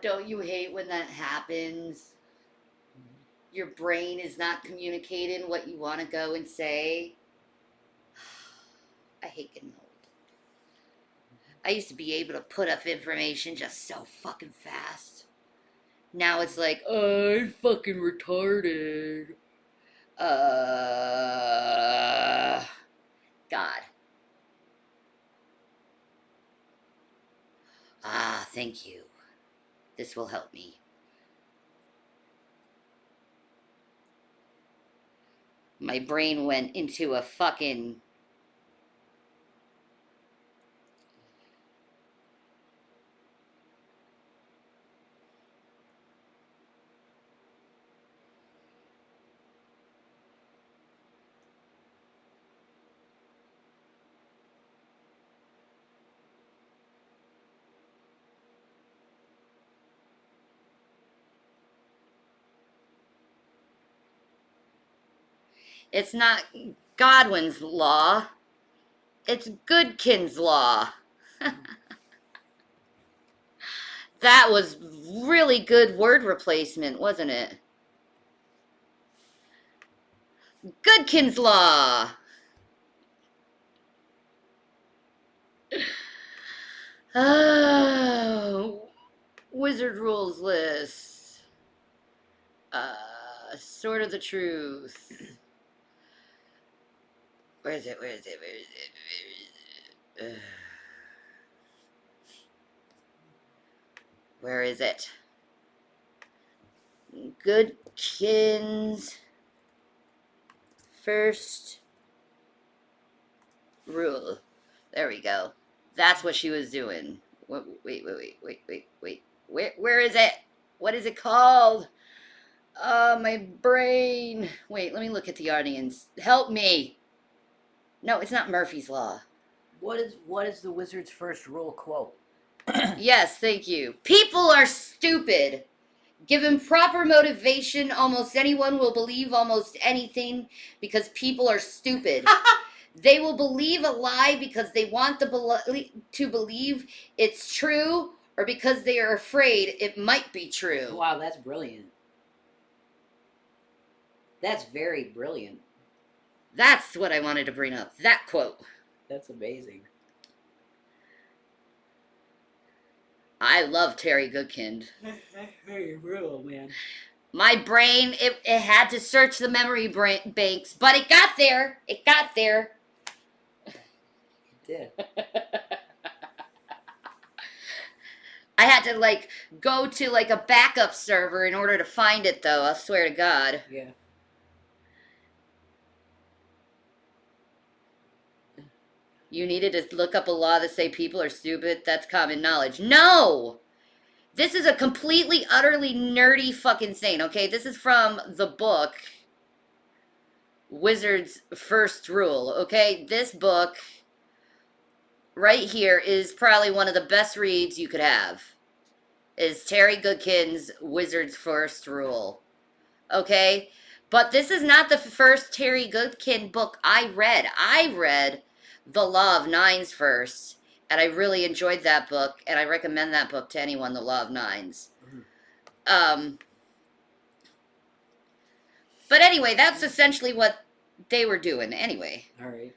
S1: Don't you hate when that happens? Your brain is not communicating what you want to go and say. I hate getting old. I used to be able to put up information just so fucking fast. Now it's like, I'm fucking retarded. God. Ah, thank you. This will help me. My brain went into a fucking... It's not Godwin's law. It's Goodkin's law. That was really good word replacement, wasn't it? Goodkin's law. Oh, wizard rules list. Sort of the truth. Where is it? Where is it? Where is it? Where is it? Where is it? Goodkin's first rule. There we go. That's what she was doing. Wait. Where is it? What is it called? Oh, my brain. Wait, let me look at the audience. Help me. No, it's not Murphy's Law.
S2: What is the wizard's first rule quote?
S1: Yes, thank you. People are stupid. Given proper motivation, almost anyone will believe almost anything because people are stupid. They will believe a lie because they want to believe it's true or because they are afraid it might be true.
S2: Wow, that's brilliant. That's very brilliant.
S1: That's what I wanted to bring up. That quote.
S2: That's amazing.
S1: I love Terry Goodkind.
S2: Very real, man.
S1: My brain, it had to search the memory banks, but it got there. It got there.
S2: It did.
S1: I had to, go to, a backup server in order to find it, though. I swear to God.
S2: Yeah.
S1: You needed to look up a law that say people are stupid? That's common knowledge. No! This is a completely, utterly nerdy fucking thing, okay? This is from the book, Wizard's First Rule, okay? This book right here is probably one of the best reads you could have. Is Terry Goodkin's Wizard's First Rule, okay? But this is not the first Terry Goodkin book I read. I read The Law of Nines first, and I really enjoyed that book, and I recommend that book to anyone, The Law of Nines. But anyway, that's essentially what they were doing anyway.
S2: All right.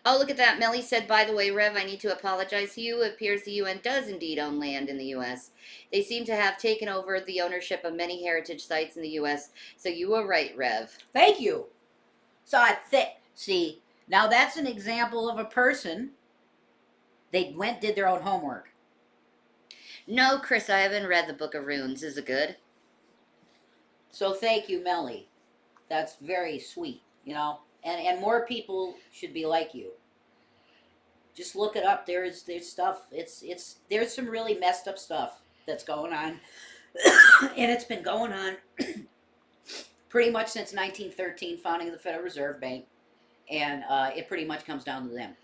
S1: Oh, look at that. Melly said, by the way, Rev, I need to apologize to you. It appears the UN does indeed own land in the U.S. They seem to have taken over the ownership of many heritage sites in the U.S., so you were right, Rev.
S2: Thank you. So see, now that's an example of a person. They did their own homework.
S1: No, Chris, I haven't read the Book of Runes. Is it good?
S2: So thank you, Melly. That's very sweet, And more people should be like you. Just look it up. There's stuff. There's some really messed up stuff that's going on. And it's been going on pretty much since 1913, founding of the Federal Reserve Bank. And it pretty much comes down to them.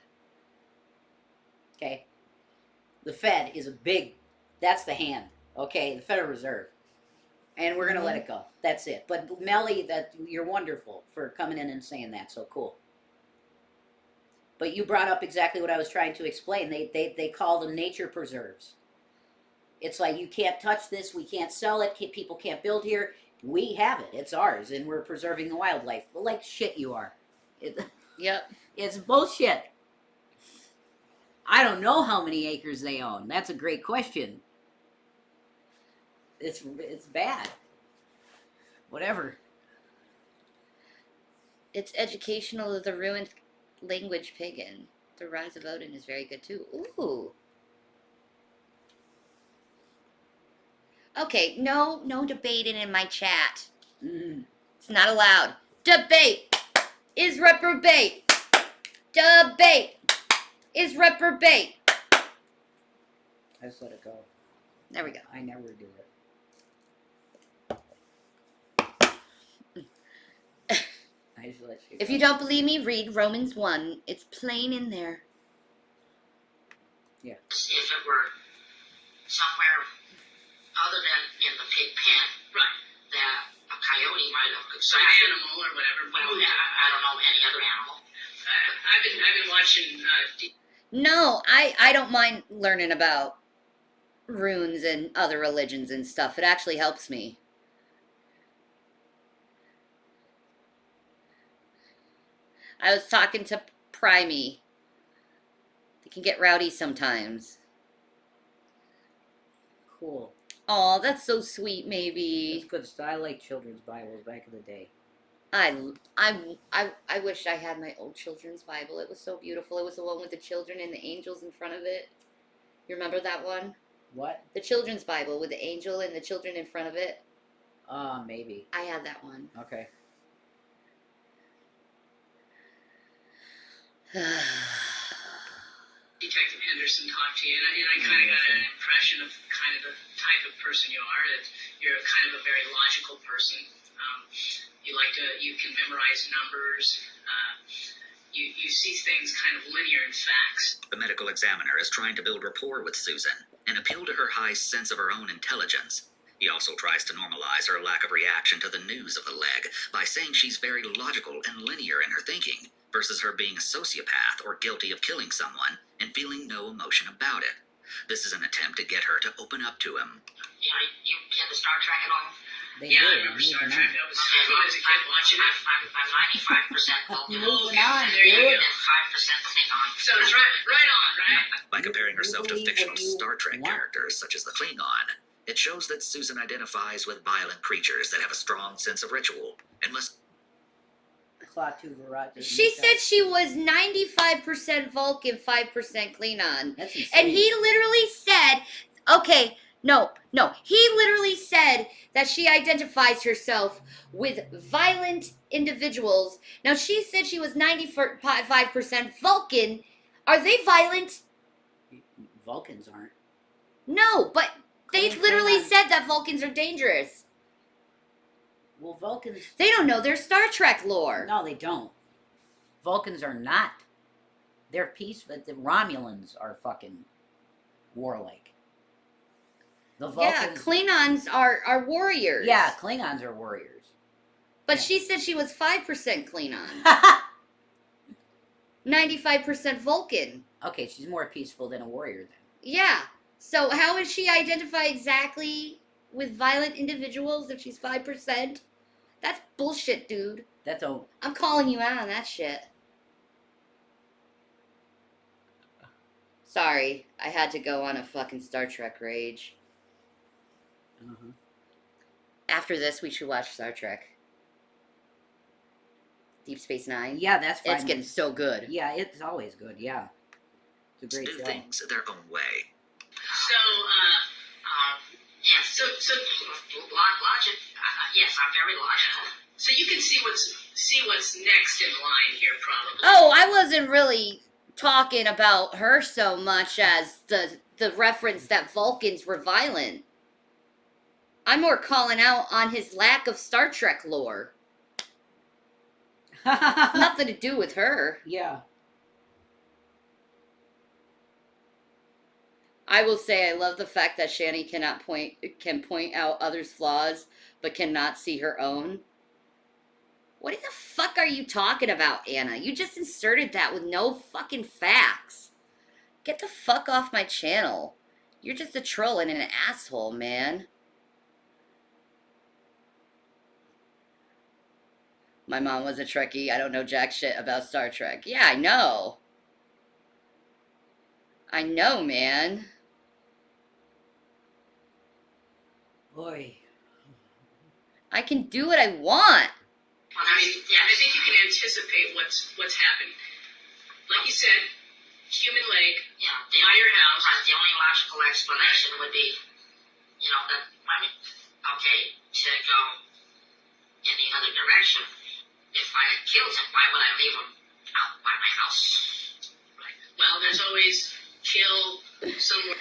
S2: Okay? The Fed is a big, that's the hand. Okay? The Federal Reserve. And we're going to let it go. That's it. But Melly, that you're wonderful for coming in and saying that. So cool. But you brought up exactly what I was trying to explain. They call them nature preserves. It's like, you can't touch this. We can't sell it. People can't build here. We have it. It's ours. And we're preserving the wildlife. But like shit you are.
S1: Yep.
S2: It's bullshit. I don't know how many acres they own. That's a great question. It's bad. Whatever.
S1: It's educational of the ruined language pagan. The Rise of Odin is very good too. Ooh. Okay, no debating in my chat.
S2: Mm.
S1: It's not allowed. Debate is reprobate. Debate is reprobate.
S2: I just let it go.
S1: There we go.
S2: I never do it. I just let you go.
S1: If you don't believe me, read Romans 1. It's plain in there.
S3: If it were somewhere other than in the pig pen,
S7: Right.
S3: that a coyote might have
S7: Some
S3: grabbed it.
S7: animal or whatever. But
S3: Well, I don't know any other animal.
S7: I've been watching.
S1: No, I don't mind learning about runes and other religions and stuff. It actually helps me. I was talking to Primey. They can get rowdy sometimes.
S2: Cool.
S1: Oh, that's so sweet,
S2: It's
S1: maybe.
S2: good stuff. I like children's Bibles back in the day.
S1: I wish I had my old children's Bible. It was so beautiful. It was the one with the children and the angels in front of it. You remember that one?
S2: What?
S1: The children's Bible with the angel and the children in front of it.
S2: Maybe.
S1: I had that one.
S2: Okay.
S7: Detective Henderson talked to you, and I kind of got an impression of kind of the type of person you are. That you're kind of a very logical person. You can memorize numbers. You see things kind of linear in facts.
S5: The medical examiner is trying to build rapport with Susan and appeal to her high sense of her own intelligence. He also tries to normalize her lack of reaction to the news of the leg by saying she's very logical and linear in her thinking, versus her being a sociopath or guilty of killing someone and feeling no emotion about it. This is an attempt to get her to open up to him.
S3: You know, you get the Star Trek at all?
S2: They
S7: Yeah,
S2: do.
S7: I remember Star
S2: Moving
S7: Trek.
S2: on.
S7: I was a kid watching it.
S3: I'm 95% Vulcan.
S2: Moving on,
S7: There you
S2: dude.
S7: go.
S3: And 5% Klingon.
S7: So it's right on, right?
S5: By comparing herself to
S2: believe
S5: fictional
S2: what you
S5: Star Trek
S2: want.
S5: characters such as the Klingon, it shows that Susan identifies with violent creatures that have a strong sense of ritual and must.
S2: Klaatu Virata.
S1: She said she was 95% Vulcan, 5% Klingon.
S2: That's insane.
S1: And he literally said, okay, no. He literally said that she identifies herself with violent individuals. Now, she said she was 95% Vulcan. Are they violent?
S2: Vulcans aren't.
S1: No, but they
S2: Klingon-
S1: literally said that Vulcans are dangerous.
S2: Well, Vulcans.
S1: They don't know their Star Trek lore.
S2: No, they don't. Vulcans are not. They're peaceful. The Romulans are fucking warlike. The
S1: Yeah,
S2: Vulcans.
S1: Klingons are warriors.
S2: Yeah, Klingons are warriors.
S1: But
S2: Yeah.
S1: she said she was 5% Klingon, 95% Vulcan.
S2: Okay, she's more peaceful than a warrior then.
S1: Yeah. So how does she identify exactly with violent individuals if she's 5%? That's bullshit, dude.
S2: That's a.
S1: I'm calling you out on that shit. Sorry, I had to go on a fucking Star Trek rage.
S2: Uh-huh.
S1: After this, we should watch Star Trek. Deep Space Nine.
S2: Yeah, that's fine.
S1: It's getting so good.
S2: Yeah, it's always good. Yeah, it's a great
S5: do
S2: show.
S5: things their own way.
S7: So,
S3: Yes, so logic. Yes, I'm very logical.
S7: so you can see what's next in line here, probably.
S1: Oh, I wasn't really talking about her so much as the reference that Vulcans were violent. I'm more calling out on his lack of Star Trek lore. It's nothing to do with her.
S2: Yeah.
S1: I will say I love the fact that Shanny can point out others' flaws, but cannot see her own. What the fuck are you talking about, Anna? You just inserted that with no fucking facts. Get the fuck off my channel. You're just a troll and an asshole, man. My mom was a Trekkie. I don't know jack shit about Star Trek. Yeah, I know. I know, man.
S2: Boy.
S1: I can do what I want.
S7: I mean, yeah, I think you can anticipate what's happened. Like you said, human leg by your house.
S3: Right, the only logical explanation would be, that, I mean, okay, to go in the other direction. If I had killed him, why would I leave him out by my house? Right.
S7: Well, there's always kill somewhere.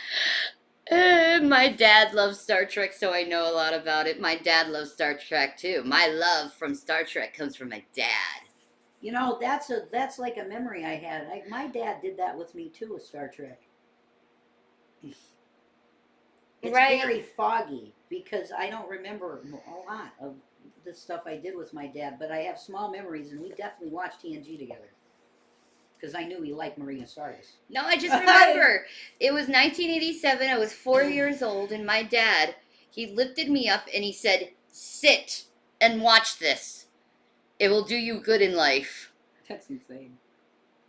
S1: My dad loves Star Trek, so I know a lot about it. My dad loves Star Trek too. My love from Star Trek comes from my dad.
S2: That's like a memory I had. My dad did that with me too with Star Trek. It's
S1: Right.
S2: very foggy because I don't remember a lot of the stuff I did with my dad, but I have small memories, and we definitely watched TNG together because I knew he liked Marina Sirtis.
S1: No, I just remember. It was 1987. I was 4 years old, and my dad, he lifted me up and he said, "Sit and watch this. It will do you good in life."
S2: That's insane.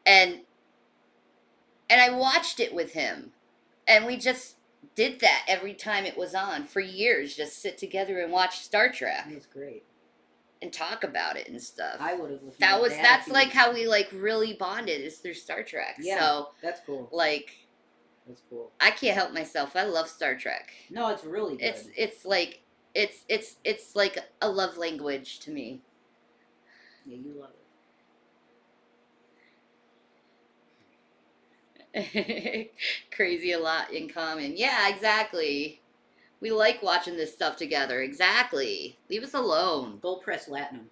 S1: And I watched it with him. And we just did that every time it was on for years. Just sit together and watch Star Trek
S2: That's great.
S1: and talk about it and stuff.
S2: I would have.
S1: That's like how we like really bonded is through Star Trek.
S2: Yeah,
S1: So
S2: that's cool.
S1: like
S2: That's cool.
S1: I can't help myself. I love Star Trek.
S2: No, it's really good.
S1: It's like it's like a love language to me.
S2: Yeah, you love it.
S1: Crazy a lot in common. Yeah, exactly. We like watching this stuff together. Exactly. Leave us alone.
S2: Gold Press Latinum.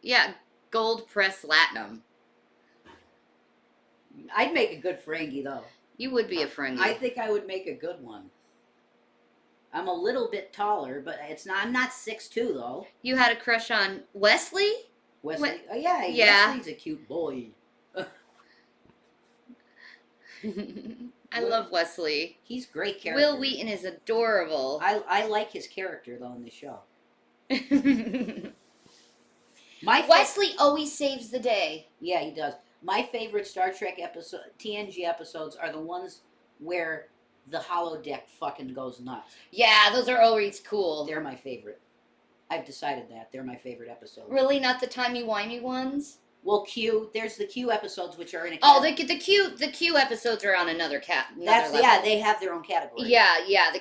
S1: Yeah, Gold Press Latinum.
S2: I'd make a good Ferengi though.
S1: You would be a friend.
S2: I think I would make a good one. I'm a little bit taller, but I'm not 6'2" though.
S1: You had a crush on Wesley?
S2: Wesley,
S1: What?
S2: yeah,
S1: Yeah.
S2: Wesley's a cute boy.
S1: I love Wesley.
S2: He's a great character.
S1: Will Wheaton is adorable.
S2: I like his character though in the show.
S1: Wesley always saves the day.
S2: Yeah, he does. My favorite Star Trek TNG episodes are the ones where the holodeck fucking goes nuts.
S1: Yeah, those are always cool.
S2: They're my favorite. I've decided that they're my favorite episodes.
S1: Really, not the timey-wimey ones?
S2: Well, there's the Q episodes which are in a
S1: Oh,
S2: category.
S1: the Q episodes are on another
S2: That's
S1: level.
S2: they have their own category.
S1: Yeah, the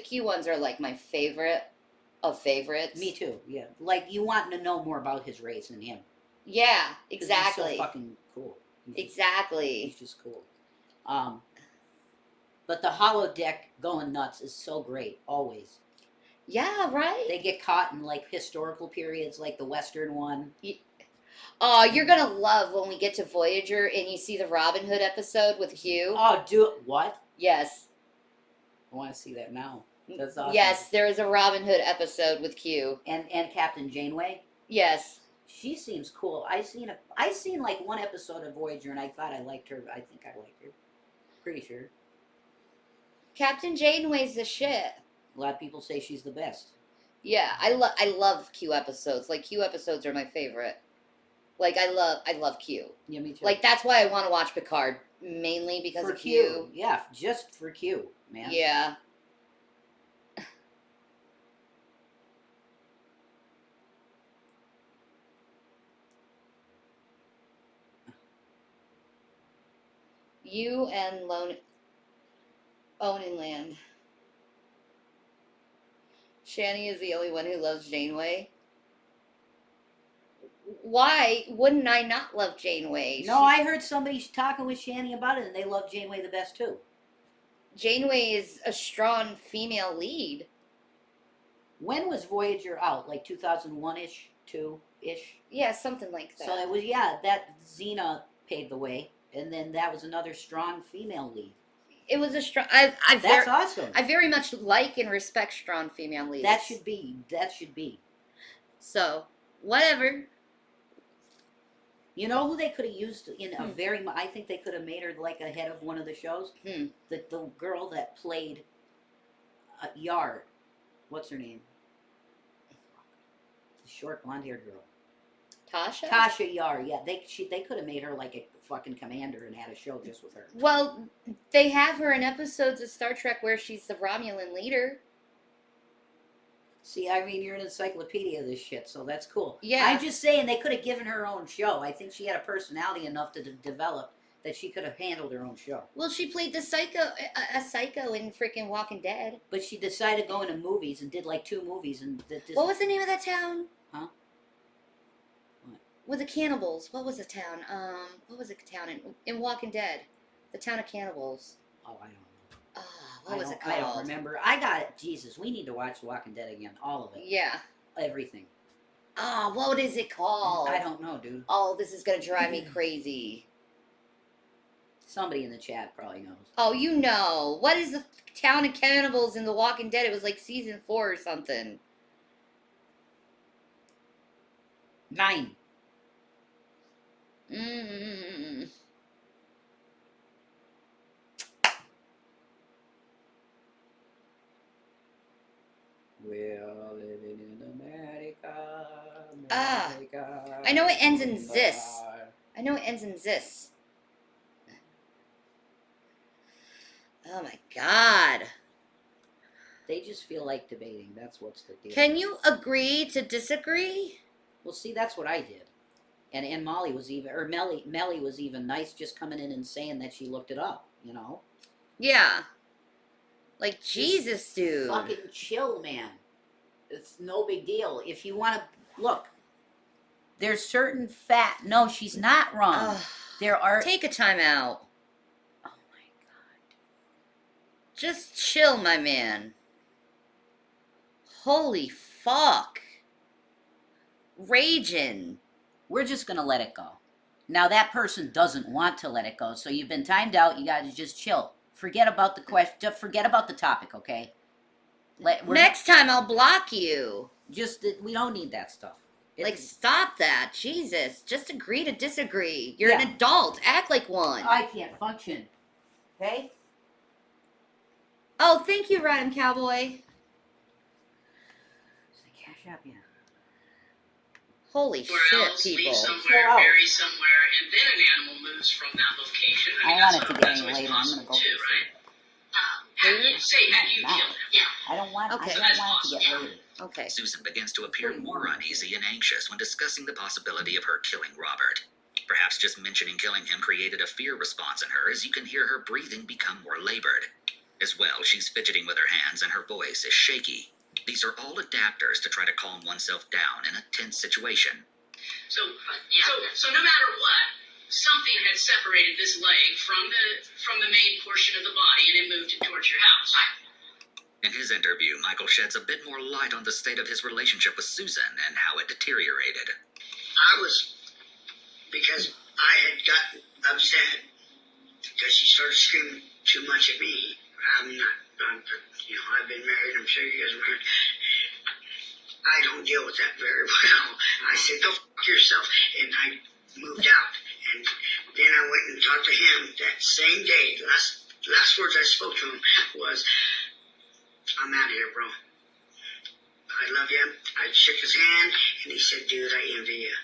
S1: Q ones are like my favorite of favorites.
S2: Me too. Yeah, like you want to know more about his race than him.
S1: Yeah,
S2: 'Cause
S1: exactly.
S2: He's so fucking cool.
S1: Exactly.
S2: He's just cool. But the holodeck going nuts is so great always.
S1: Yeah, right.
S2: They get caught in like historical periods, like the Western one.
S1: Oh, you're gonna love when we get to Voyager and you see the Robin Hood episode with Q.
S2: Oh, what?
S1: Yes.
S2: I want to see that now. That's awesome.
S1: Yes, there is a Robin Hood episode with Q.
S2: And Captain Janeway.
S1: Yes.
S2: She seems cool. I seen like one episode of Voyager and I thought I liked her. I think I liked her. Pretty sure.
S1: Captain Janeway's the shit.
S2: A lot of people say she's the best.
S1: Yeah, I love Q episodes. Like Q episodes are my favorite. Like I love Q.
S2: Yeah, me too.
S1: Like that's why I want to watch Picard mainly because
S2: for
S1: of Q.
S2: Yeah, just for Q, man.
S1: Yeah. You and Onenland. Shanny is the only one who loves Janeway. Why wouldn't I not love Janeway?
S2: No, I heard somebody talking with Shanny about it, and they love Janeway the best too.
S1: Janeway is a strong female lead.
S2: When was Voyager out? Like 2001-ish? 2-ish.
S1: Yeah, something like that.
S2: So it was, yeah, that Xena paved the way, and then that was another strong female lead.
S1: It was a strong.
S2: That's awesome.
S1: I very much like and respect strong female leads.
S2: That should be.
S1: So, whatever.
S2: You know who they could have used in a I think they could have made her like a head of one of the shows? The girl that played Yar. What's her name? The short blonde-haired girl.
S1: Tasha?
S2: Tasha Yar, yeah. They could have made her like a fucking commander and had a show just with her.
S1: Well, they have her in episodes of Star Trek where she's the Romulan leader.
S2: See, I mean, you're an encyclopedia of this shit, so that's cool.
S1: Yeah.
S2: I'm just saying they could have given her own show. I think she had a personality enough to develop that she could have handled her own show.
S1: Well, she played the psycho in freaking Walking Dead.
S2: But she decided to go into movies and did like 2 movies and
S1: What was the name of that town?
S2: Huh? What?
S1: With the cannibals. What was the town? What was the town in Walking Dead? The town of cannibals.
S2: Oh, I don't know.
S1: What was it called?
S2: I don't remember. I got it. Jesus, we need to watch Walking Dead again. All of it.
S1: Yeah.
S2: Everything.
S1: What is it called?
S2: I don't know, dude.
S1: Oh, this is gonna drive me crazy.
S2: Somebody in the chat probably knows.
S1: Oh, you know. What is the town of cannibals in The Walking Dead? It was like season 4 or something.
S2: 9. We're living in America.
S1: I know it ends in this. I know it ends in this. Oh my god.
S2: They just feel like debating. That's what's the deal.
S1: Can you agree to disagree?
S2: Well, see, that's what I did. And Molly was even, or Melly was even nice, just coming in and saying that she looked it up, you know?
S1: Yeah. Like, Jesus, dude.
S2: Fucking chill, man. It's no big deal. If you want to, look, there's certain no, she's not wrong.
S1: Ugh.
S2: There are.
S1: Take a time out.
S2: Oh my god.
S1: Just chill, my man. Holy fuck. Raging.
S2: We're just going to let it go. Now, that person doesn't want to let it go, so you've been timed out. You got to just chill. Forget about the question. Forget about the topic, okay?
S1: Next time, I'll block you.
S2: We don't need that stuff.
S1: Stop that. Jesus. Just agree to disagree. You're an adult. Act like one.
S2: I can't function. Okay?
S1: Oh, thank you, Rhyme Cowboy.
S2: Cash up, yeah.
S1: Holy shit,
S7: else,
S1: people.
S7: leave somewhere, bury somewhere, and then an animal moves from that location.
S2: I want it to get any later. I'm going to go for
S7: too,
S2: this.
S7: right? How do you say how you
S2: Now.
S7: kill it? Yeah.
S2: I don't want
S1: Okay.
S2: it to get later.
S1: Okay.
S5: Susan begins to appear more uneasy and anxious when discussing the possibility of her killing Robert. Perhaps just mentioning killing him created a fear response in her, as you can hear her breathing become more labored. As well, she's fidgeting with her hands and her voice is shaky. These are all adapters to try to calm oneself down in a tense situation.
S7: So no matter what, something had separated this leg from the main portion of the body, and it moved it towards your house.
S5: In his interview, Michael sheds a bit more light on the state of his relationship with Susan and how it deteriorated.
S8: Because I had gotten upset because she started screaming too much at me. I've been married, I'm sure you guys are married. I don't deal with that very well. I said, go fuck yourself, and I moved out. And then I went and talked to him that same day. Last words I spoke to him was, I'm out of here, bro. I love you. I shook his hand, and he said, dude, I envy you.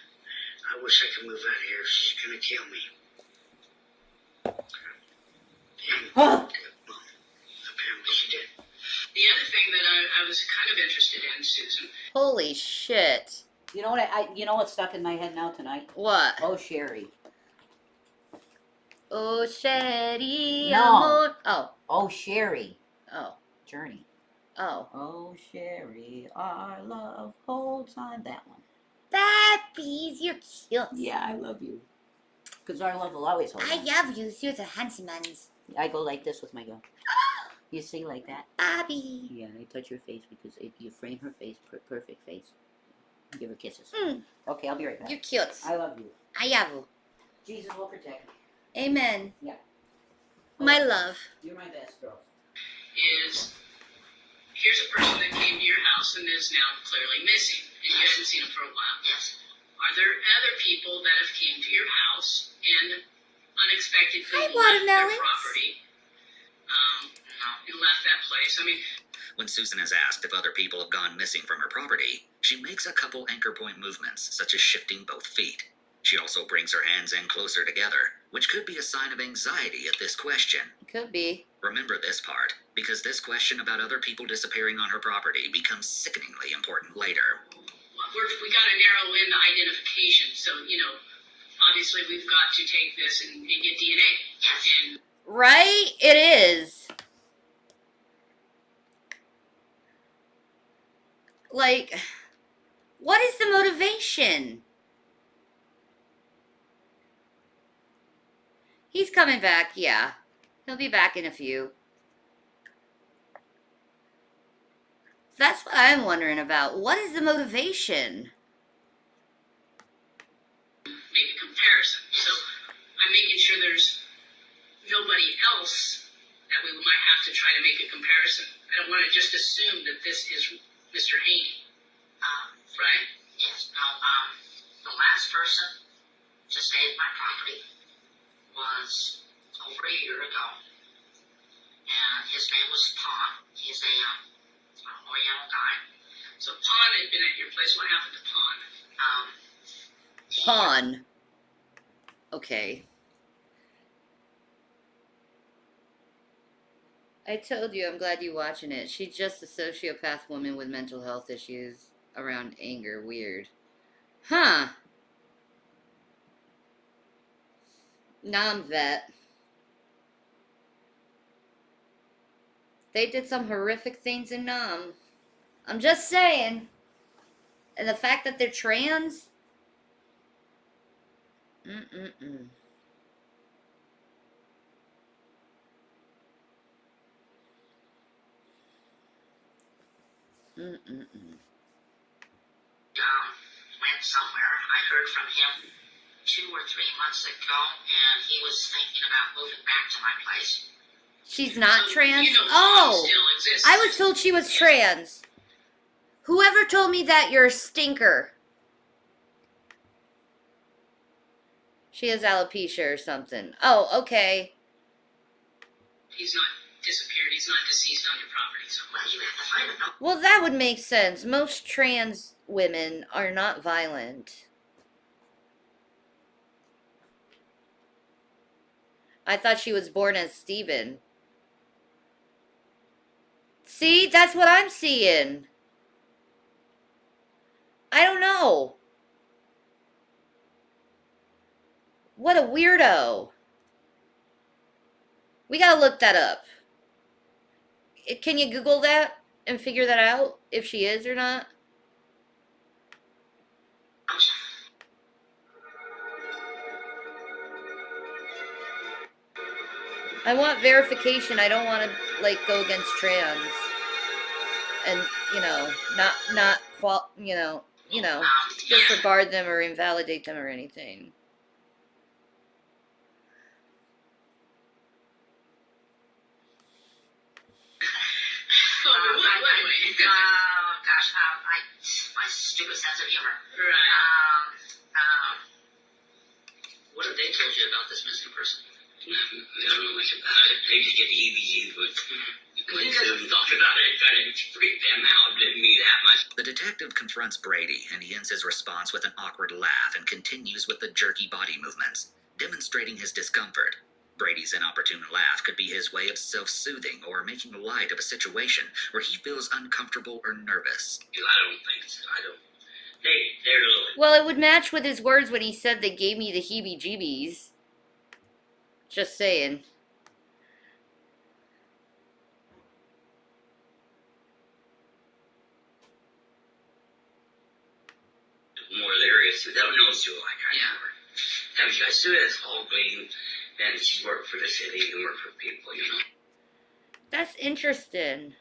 S8: I wish I could move out of here. She's going to kill me. And, apparently she did.
S7: The other thing that I was kind of interested in, Susan.
S1: Holy shit.
S2: You know what? You know what's stuck in my head now tonight?
S1: What?
S2: Oh, Sherry.
S1: Oh, Sherry.
S2: No.
S1: Amor. Oh.
S2: Oh, Sherry.
S1: Oh.
S2: Journey.
S1: Oh.
S2: Oh, Sherry, our love holds on. That one.
S1: Babbies, you're cute.
S2: Yeah, I love you. Because our love will always hold on.
S1: I love you. You're the handsome ones.
S2: I go like this with my girl. You see, like that?
S1: Bobby.
S2: Yeah, I touch her face because you frame her face, perfect face. Give her kisses.
S1: Mm.
S2: Okay, I'll be right back.
S1: You're cute.
S2: I love you.
S1: I have you.
S2: Jesus will protect me.
S1: Amen.
S2: Yeah.
S1: My love.
S2: You're my best girl.
S7: Is here's a person that came to your house and is now clearly missing, and you hadn't seen him for a while.
S3: Yes.
S7: Are there other people that have came to your house and unexpectedly
S1: Hi,
S7: left their
S1: watermelons.
S7: property and left that place? I mean,
S5: When Susan is asked if other people have gone missing from her property, she makes a couple anchor point movements, such as shifting both feet. She also brings her hands in closer together, which could be a sign of anxiety at this question.
S1: Could be.
S5: Remember this part, because this question about other people disappearing on her property becomes sickeningly important later.
S7: we got to narrow in the identification. So, obviously we've got to take this and get DNA.
S3: Yes.
S7: And
S1: Right? It is. Like, what is the motivation? He's coming back, yeah. He'll be back in a few. That's what I'm wondering about. What is the motivation?
S7: make a comparison. So I'm making sure there's nobody else that we might have to try to make a comparison. I don't want to just assume that this is Mr. Haney, right?
S3: Yes. No. The last person to stay at my property was over a year ago, and his name was Pon. He's a Oriental guy.
S7: So Pon had been at your place. What happened to Pon?
S1: Pawn. Okay. I told you, I'm glad you're watching it. She's just a sociopath woman with mental health issues around anger. Weird. Huh. Non-vet. They did some horrific things in Nam. I'm just saying. And the fact that they're trans. Mm-mm-mm. Mm-mm-mm.
S3: Went somewhere. I heard from him 2 or 3 months ago, and he was thinking about moving back to my place.
S1: She's not
S7: So,
S1: trans?
S7: Pon
S1: Oh!
S7: still exists.
S1: I was told she was trans. Whoever told me that, you're a stinker. She has alopecia or something. Oh, okay.
S7: He's not disappeared. He's not deceased on your property. So
S3: Well, you have to find him. No?
S1: Well, that would make sense. Most trans women are not violent. I thought she was born as Steven. See, that's what I'm seeing. I don't know. What a weirdo. We gotta look that up. Can you Google that and figure that out? If she is or not? I want verification. I don't want to, like, go against trans. And, disregard them or invalidate them or anything.
S3: My stupid sense of humor.
S7: right.
S3: What have they told you about this missing person?
S4: I don't know much about it. They just get the heebie-jeebies, but when Susan talked about it, it kind of freaked them out. It didn't mean that much.
S5: The detective confronts Brady, and he ends his response with an awkward laugh and continues with the jerky body movements, demonstrating his discomfort. Brady's inopportune laugh could be his way of self-soothing or making light of a situation where he feels uncomfortable or nervous.
S4: I don't think so. I don't. They're a little.
S1: Well, it would match with his words when he said they gave me the heebie-jeebies. Just saying.
S4: More lyrics who don't know Sue like I know her. Have you guys Sue is whole green, and she's worked for the city and worked for people,
S1: That's interesting.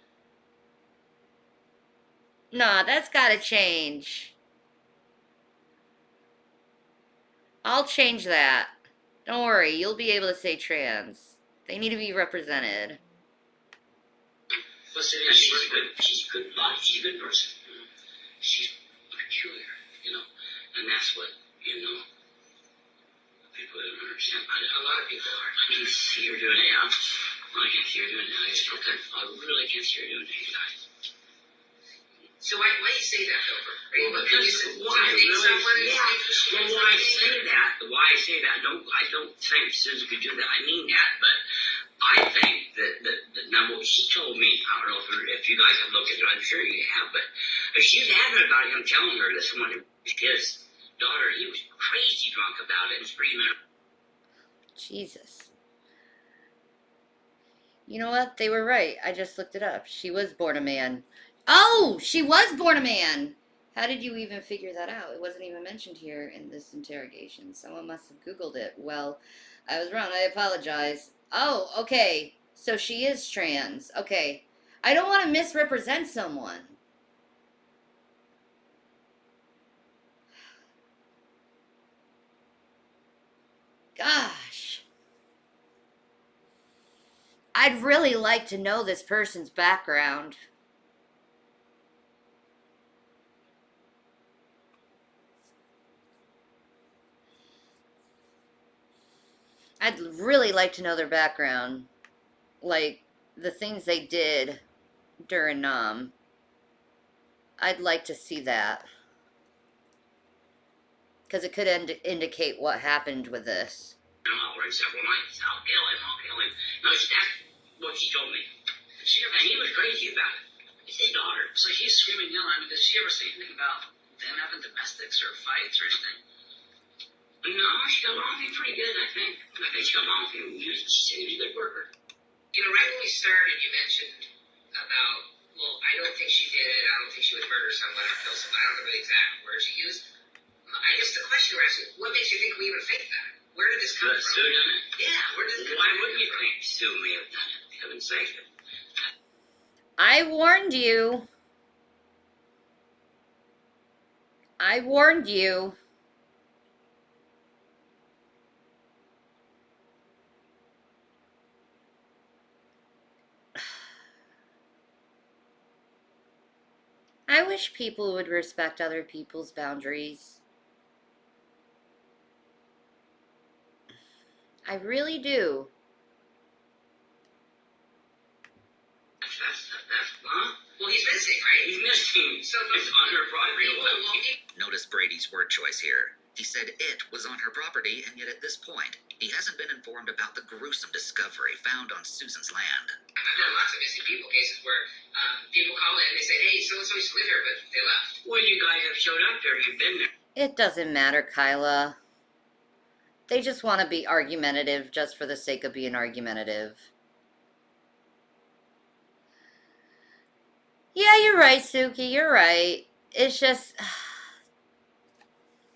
S1: Nah, that's gotta change. I'll change that. Don't worry, you'll be able to say trans. They need to be represented.
S4: Listen, and she's good. She's a good body. She's a good person. She's peculiar, and that's what people don't understand. A lot of people are. I can see her doing it. I can see her doing it. I really can see her doing it.
S3: So why do you say that, though?
S4: Because why I say that, I don't think Susan could do that. I mean that, but I think that now what she told me, I don't know if you guys have looked at it, I'm sure you have, but she's adamant about him telling her that someone was his daughter, he was crazy drunk about it and screaming.
S1: Jesus. You know what? They were right. I just looked it up. She was born a man. Oh, she was born a man. How did you even figure that out? It wasn't even mentioned here in this interrogation. Someone must have Googled it. Well, I was wrong. I apologize. Oh, okay. So she is trans. Okay. I don't want to misrepresent someone. Gosh. I'd really like to know this person's background. I'd really like to know their background. Like, the things they did during Nam. I'd like to see that. Because it could indicate what happened with this.
S4: I'll work several nights. I'll kill him. No, that's what she told me. And he was crazy about it. It's his daughter.
S7: So he's screaming, yelling. Does she ever say anything about them having domestics or fights or anything?
S4: No, she got along with him pretty good, I think. She got along with him. She said he was a good worker.
S3: Right when we started, you mentioned about, well, I don't think she did it. I don't think she would murder someone or kill someone. I don't know the exact words she used. I guess the question we're asking, what makes you think we even think that? Where did this come from?
S4: Sue done it?
S3: Yeah, where did this come from?
S4: Why wouldn't you think Sue may have done it? Heaven's sake.
S1: I warned you. I warned you. I wish people would respect other people's boundaries. I really do.
S3: Well, he's missing, right?
S4: He's missing.
S3: So
S4: it's on her property.
S5: Notice Brady's word choice here. He said it was on her property, and yet at this point, he hasn't been informed about the gruesome discovery found on Susan's land.
S3: I've done lots of missing people cases where people call in and they say, hey, so-and-so used to live here, but they left.
S4: Well, you guys have showed up there. You've been there.
S1: It doesn't matter, Kyla. They just want to be argumentative just for the sake of being argumentative. Yeah, you're right, Suki. You're right. It's just...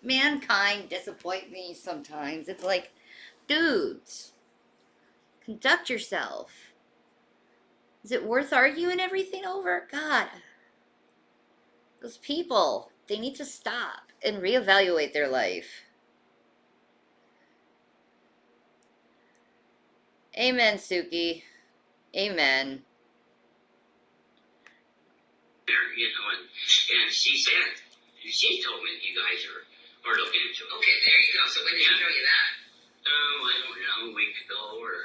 S1: mankind disappoint me sometimes. It's like, dudes, conduct yourself. Is it worth arguing everything over? God. Those people, they need to stop and reevaluate their life. Amen, Suki. Amen.
S4: And she told me that you guys are looking into it.
S3: Okay, there you go. So when did she tell you that?
S4: Oh, I don't know, a week ago or...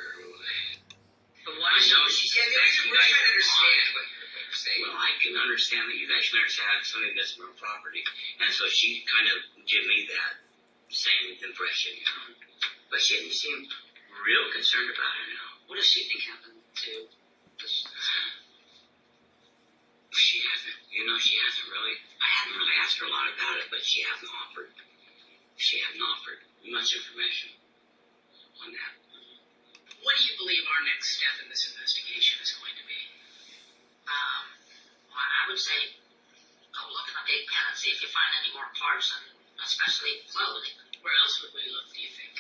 S3: But why?
S4: I know she said that you
S3: we're
S4: guys
S3: trying to understand what you're saying.
S4: Well, I can understand that you guys can understand something that's real property. And so she kind of gave me that same impression, But she didn't seem real concerned about it now.
S7: What does she think happened to this?
S4: She hasn't really. I haven't really asked her a lot about it, but she hasn't offered much information on that.
S7: What do you believe our next step in this investigation is going to be?
S9: Well, I would say go look in the big pen and see if you find any more parts, and especially clothing.
S7: Where else would we look, do you think?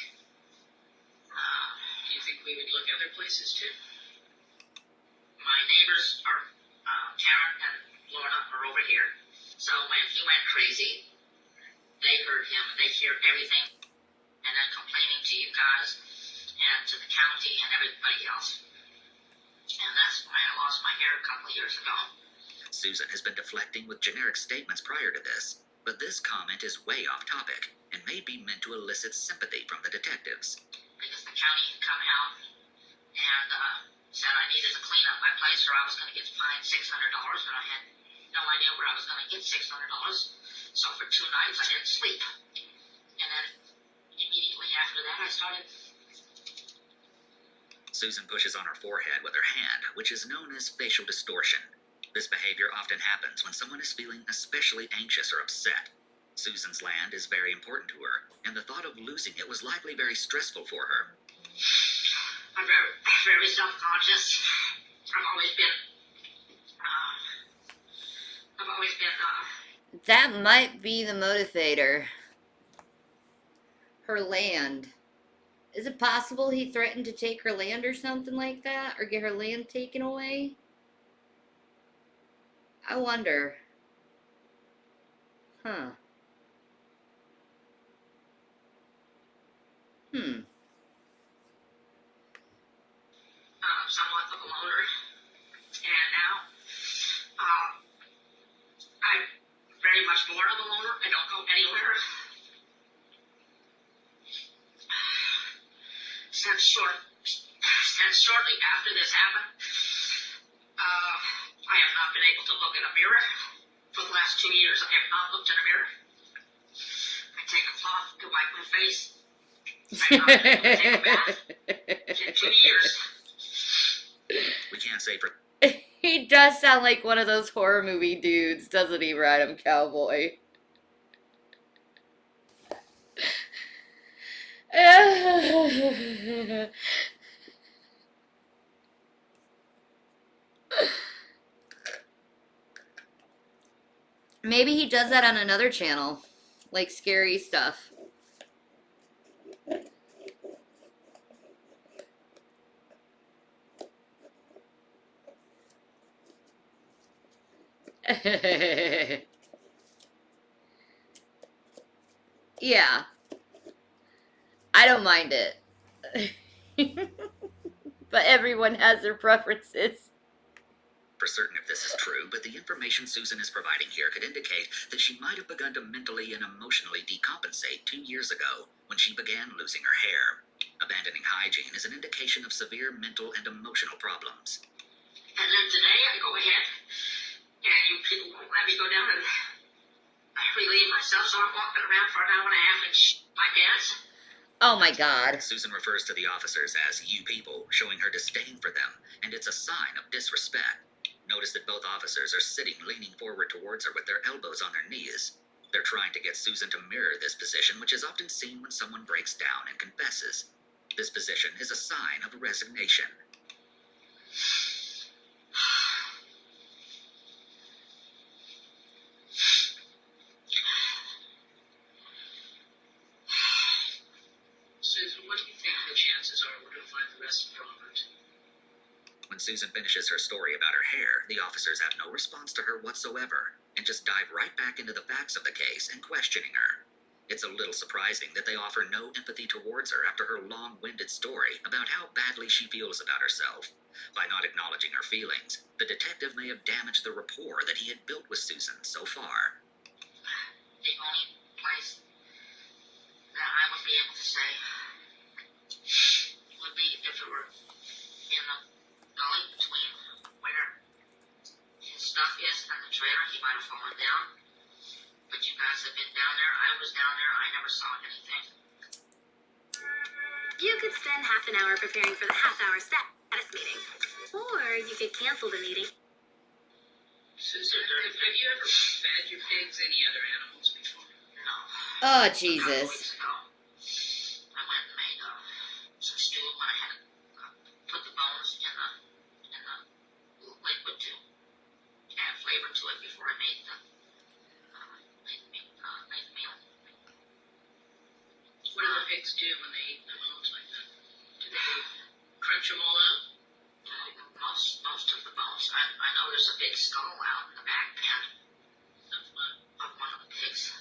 S7: Do you think we would look other places too?
S9: My neighbors are Karen and Lorna are over here. So when he went crazy, they heard him and they hear everything. to you guys and to the county and everybody else. And that's why I lost my hair a couple of years ago.
S5: Susan has been deflecting with generic statements prior to this, but this comment is way off topic and may be meant to elicit sympathy from the detectives.
S9: Because the county had come out and said I needed to clean up my place or I was going to get fined $600, and I had no idea where I was going to get $600. So for 2 nights I didn't sleep. And then immediately after that I started.
S5: Susan pushes on her forehead with her hand, which is known as facial distortion. This behavior often happens when someone is feeling especially anxious or upset. Susan's land is very important to her, and the thought of losing it was likely very stressful for her.
S9: I'm very self-conscious. I've always been,
S1: That might be the motivator. Her land. Is it possible he threatened to take her land or something like that? Or get her land taken away? I wonder. Huh.
S9: somewhat of a loner. And now, I'm very much more of a loner. I don't go anywhere. Since shortly after this happened, I have not been able to look in a mirror. For the last 2 years, I have not looked in a mirror. I take a cloth to wipe my face. I have not been able to take a bath in 2 years.
S5: We can't say for
S1: He does sound like one of those horror movie dudes, doesn't he, Random Cowboy? Maybe he does that on another channel, like scary stuff. Yeah. I don't mind it. But everyone has their preferences.
S5: for certain if this is true, but the information Susan is providing here could indicate that she might have begun to mentally and emotionally decompensate 2 years ago when she began losing her hair. Abandoning hygiene is an indication of severe mental and emotional problems.
S9: And then today I go ahead, and you people won't let me go down and relieve myself, so I'm walking around for an hour and a half in my pants.
S1: Oh my god.
S5: Susan refers to the officers as you people, showing her disdain for them, and it's a sign of disrespect. Notice that both officers are sitting leaning forward towards her with their elbows on their knees. They're trying to get Susan to mirror this position, which is often seen when someone breaks down and confesses. This position is a sign of resignation.
S7: Susan, what do you think the chances are we're going to find the rest of Robert?
S5: When Susan finishes her story about her hair, the officers have no response to her whatsoever, and just dive right back into the facts of the case and questioning her. It's a little surprising that they offer no empathy towards her after her long-winded story about how badly she feels about herself. By not acknowledging her feelings, the detective may have damaged the rapport that he had built with Susan so far.
S9: The only place that I would be able to say would be if it were in the gully between where his stuff is and the trailer. He might have fallen down. But you guys have been down there. I was down there. I never saw anything.
S6: You could spend half an hour preparing for the half-hour status meeting. Or you could cancel the meeting.
S7: Susan, have you ever fed your pigs any other animals before?
S9: No.
S1: Oh,
S9: A couple
S1: Jesus.
S9: weeks ago, I went and made some stew, and I had put the bones in the liquid to add flavor to it before I made the meal.
S7: What do the pigs do when they eat the bones like that? Do they crunch them all out?
S9: Most of the bones. I know there's a big skull out in the back pen of one of the pigs.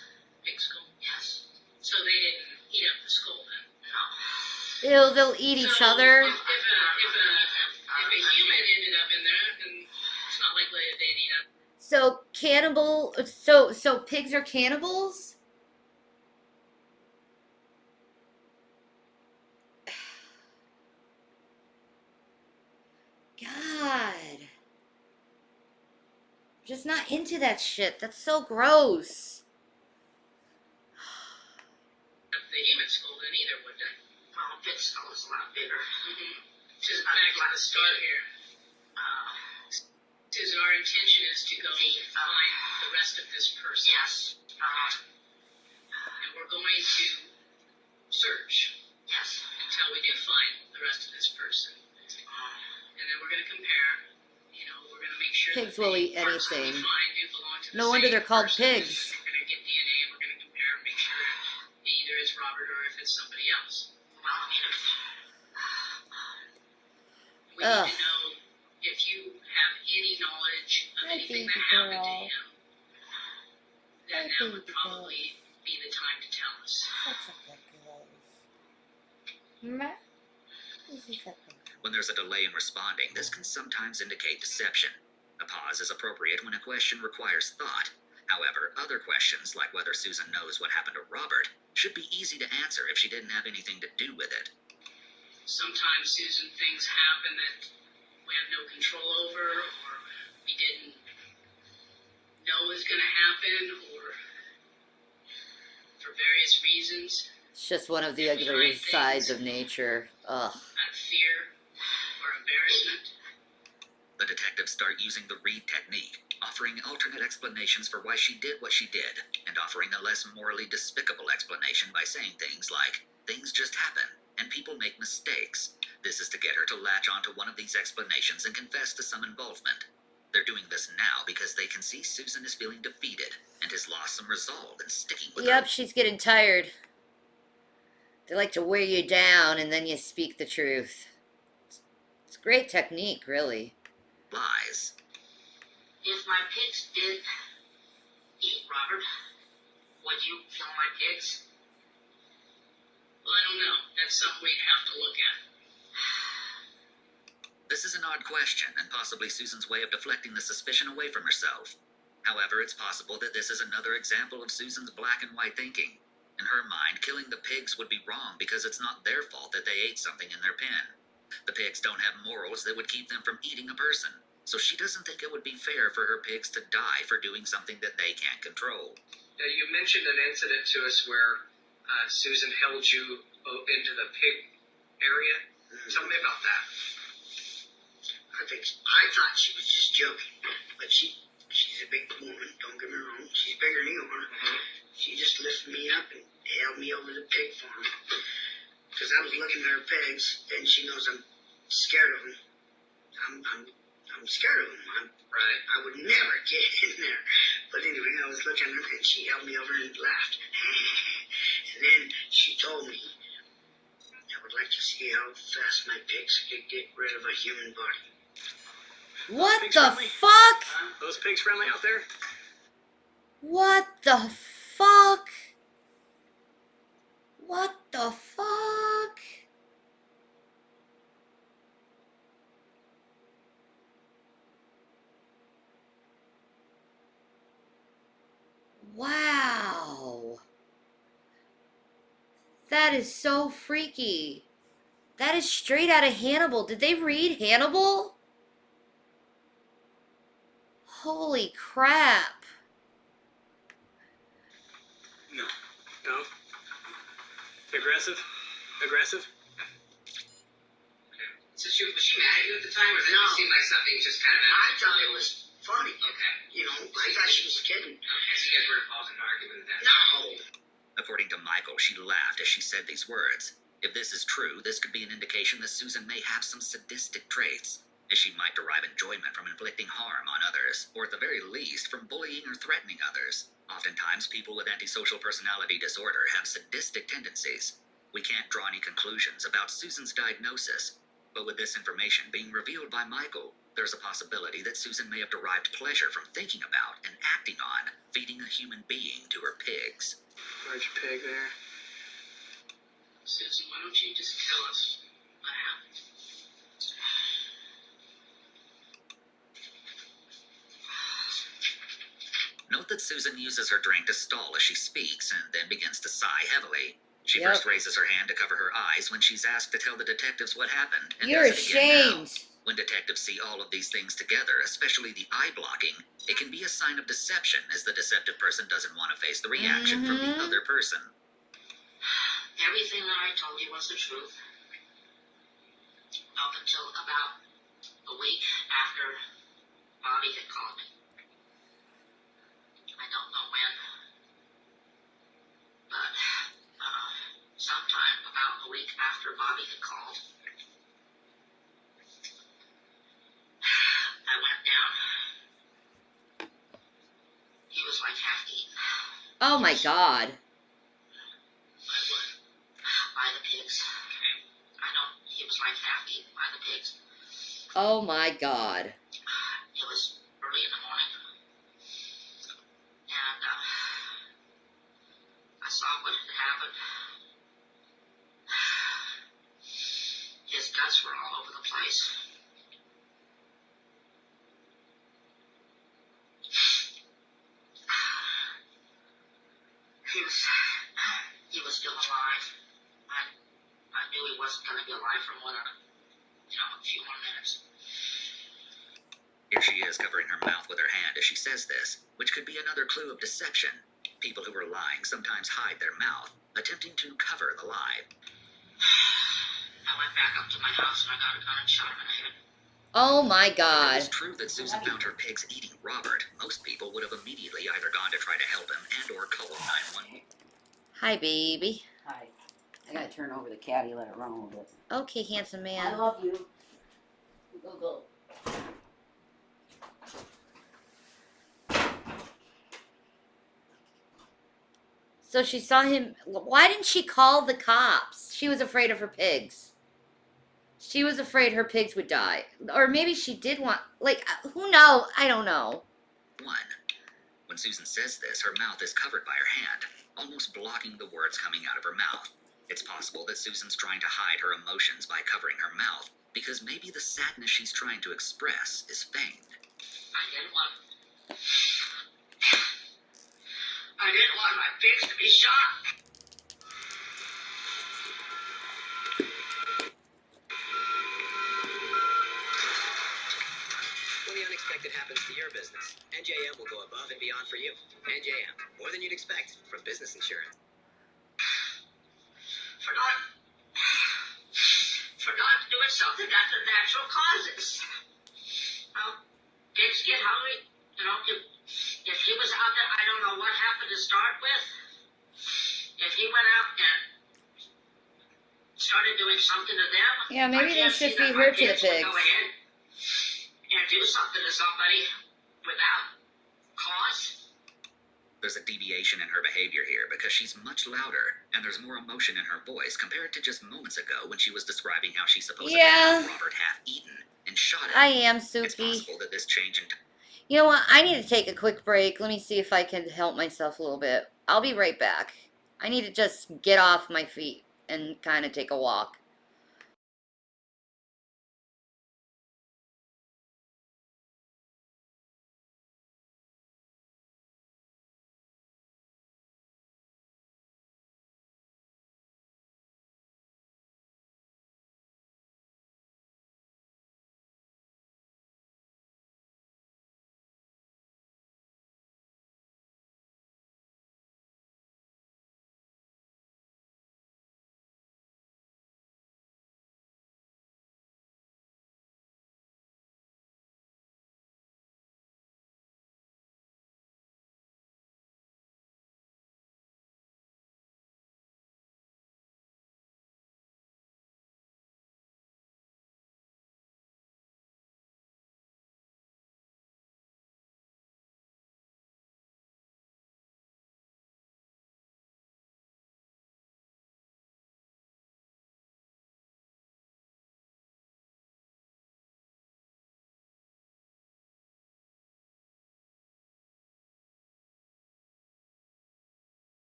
S7: Big skull?
S9: Yes.
S7: So they didn't eat up the skull then?
S9: No.
S1: They'll eat each
S7: So,
S1: other.
S7: If a human ended up in there, then it's not likely that they'd eat up.
S1: So so pigs are cannibals? God. Just not into that shit. That's so gross.
S7: The human skull then either, would they?
S9: Well, a pig skull is a lot bigger.
S7: Just back at the start here. Susan, our intention is to go find the rest of this person.
S9: Yes.
S7: And we're going to search
S9: Yes.
S7: until we do find the rest of this person. And then we're going to compare. You know, we're going to make sure
S1: Pigs
S7: that
S1: will
S7: the
S1: eat
S7: parts that we
S1: anything.
S7: find do belong to the
S1: No wonder
S7: same
S1: they're called
S7: person.
S1: pigs.
S7: We're going to get DNA and we're going to compare and make sure it either is Robert or if it's somebody else.
S9: Well, I mean,
S7: We need to know if you have any knowledge of
S1: Hi,
S7: anything
S1: baby
S7: that happened to
S1: girl.
S7: him. Then
S1: Hi,
S7: that would
S1: baby girl.
S7: probably be the time to tell us.
S1: That's a good girl. Meh. This is a good
S5: When there's a delay in responding, this can sometimes indicate deception. A pause is appropriate when a question requires thought. However, other questions, like whether Susan knows what happened to Robert, should be easy to answer if she didn't have anything to do with it.
S7: Sometimes, Susan, things happen that we have no control over, or we didn't know was going to happen, or for various reasons,
S1: It's just one of the other sides of nature. Ugh.
S7: fear or embarrassment.
S5: The detectives start using the read technique, offering alternate explanations for why she did what she did, and offering a less morally despicable explanation by saying things like, things just happen, and people make mistakes. This is to get her to latch onto one of these explanations and confess to some involvement. They're doing this now because they can see Susan is feeling defeated and has lost some resolve in sticking with
S1: Yep,
S5: her
S1: she's getting tired. They like to wear you down and then you speak the truth. It's great technique, really.
S5: lies.
S9: if my pigs did eat Robert, would you kill my pigs?
S7: Well, I don't know. That's something we'd have to look at.
S5: This is an odd question, and possibly Susan's way of deflecting the suspicion away from herself. However, it's possible that this is another example of Susan's black and white thinking. In her mind, killing the pigs would be wrong because it's not their fault that they ate something in their pen. The pigs don't have morals that would keep them from eating a person, so she doesn't think it would be fair for her pigs to die for doing something that they can't control.
S10: You mentioned an incident to us where Susan held you into the pig area. Tell me about that.
S8: I thought she was just joking, but she's a big woman, don't get me wrong. She's bigger than you are. She just lifted me up and held me over the pig farm. Because I was looking at her pigs, and she knows I'm scared of them. I'm scared of them.
S10: Right.
S8: I would never get in there. But anyway, I was looking at her, and she held me over and laughed. And then she told me, I would like to see how fast my pigs could get rid of a human body.
S1: What
S10: Pigs
S1: the
S10: friendly?
S1: fuck?
S10: Those pigs friendly out there?
S1: What the fuck? What the fuck? Wow. That is so freaky. That is straight out of Hannibal. Did they read Hannibal? Holy crap.
S10: No. No? Aggressive? Aggressive?
S4: So was she mad at you at the time, or did
S8: No.
S4: it seem like something just kind of...
S8: I thought it was funny.
S4: Okay.
S8: You know, I thought she was kidding.
S4: Okay, so you guys were involved in an argument at that
S8: No.
S5: According to Michael, she laughed as she said these words. If this is true, this could be an indication that Susan may have some sadistic traits, as she might derive enjoyment from inflicting harm on others, or at the very least, from bullying or threatening others. Oftentimes, people with antisocial personality disorder have sadistic tendencies. We can't draw any conclusions about Susan's diagnosis, but with this information being revealed by Michael, there's a possibility that Susan may have derived pleasure from thinking about and acting on feeding a human being to her pigs.
S10: Large pig there.
S7: Susan, why don't you just tell us what happened?
S5: Note that Susan uses her drink to stall as she speaks and then begins to sigh heavily. She
S1: Yep.
S5: first raises her hand to cover her eyes when she's asked to tell the detectives what happened, and
S1: You're
S5: does it again now.
S1: ashamed.
S5: When detectives see all of these things together, especially the eye blocking, it can be a sign of deception, as the deceptive person doesn't want to face the reaction from the other person.
S9: Everything that I told you was the truth. Up until about a week after Bobby had called me. I don't know when, but sometime about a week after Bobby had called, I went down. He was like half eaten.
S1: Oh my God.
S7: By what?
S9: By the pigs. I know he was like half eaten by the pigs.
S1: Oh my God.
S9: It was early in the morning. And I saw what had happened. His guts were all over the place. He was still alive. I knew he wasn't going to be alive for more than a few more minutes.
S5: Here she is covering her mouth with her hand as she says this, which could be another clue of deception. People who are lying sometimes hide their mouth, attempting to cover the lie.
S9: I went back up to my house and I got a gun and shot him in the head.
S1: Oh my
S5: If it
S1: God.
S5: was true that Susan found her pigs eating Robert, most people would have immediately either gone to try to help him and or called 911.
S1: Hi, baby.
S2: Hi. I gotta turn over the caddy, let it run a little bit.
S1: Okay, handsome
S2: I
S1: man.
S2: love you. Go.
S1: So she saw him. Why didn't she call the cops? She was afraid of her pigs. She was afraid her pigs would die. Or maybe she did want. Like, who knows? I don't know.
S5: 1. When Susan says this, her mouth is covered by her hand, almost blocking the words coming out of her mouth. It's possible that Susan's trying to hide her emotions by covering her mouth, because maybe the sadness she's trying to express is feigned.
S9: I didn't want my pigs to be shot.
S11: When the unexpected happens to your business, NJM will go above and beyond for you. NJM, more than you'd expect from business insurance.
S9: For not doing something that the natural causes. Pigs get hungry. If he was out there, I don't know what happened to start with. If he went out and started doing something to them,
S1: Yeah, maybe they
S9: I can't
S1: should
S9: see that
S1: feed
S9: my
S1: her to the
S9: kids would
S1: pigs.
S9: go ahead and do something to somebody without cause.
S5: There's a deviation in her behavior here because she's much louder, and there's more emotion in her voice compared to just moments ago when she was describing how she supposedly
S1: Yeah.
S5: found Robert half-eaten and shot him.
S1: I am,
S5: It's
S1: Suki.
S5: possible that this change in
S1: You know what? I need to take a quick break. Let me see if I can help myself a little bit. I'll be right back. I need to just get off my feet and kind of take a walk.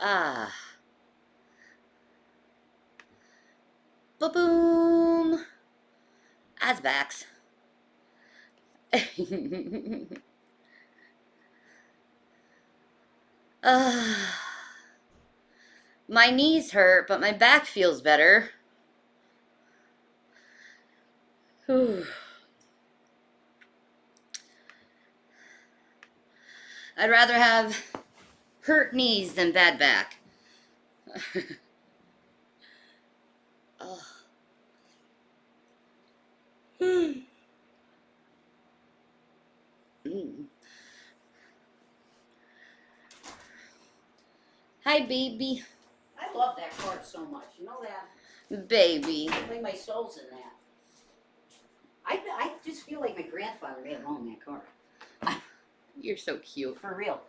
S1: Ah. Ba-boom. Asbax. My knees hurt, but my back feels better. Whew. I'd rather have hurt knees than bad back. Oh. Mm. Hi, baby.
S2: I love that card so much. You know that?
S1: Baby.
S2: Like my soul's in that. I just feel like my grandfather may have owned that card.
S1: You're so cute.
S2: For real.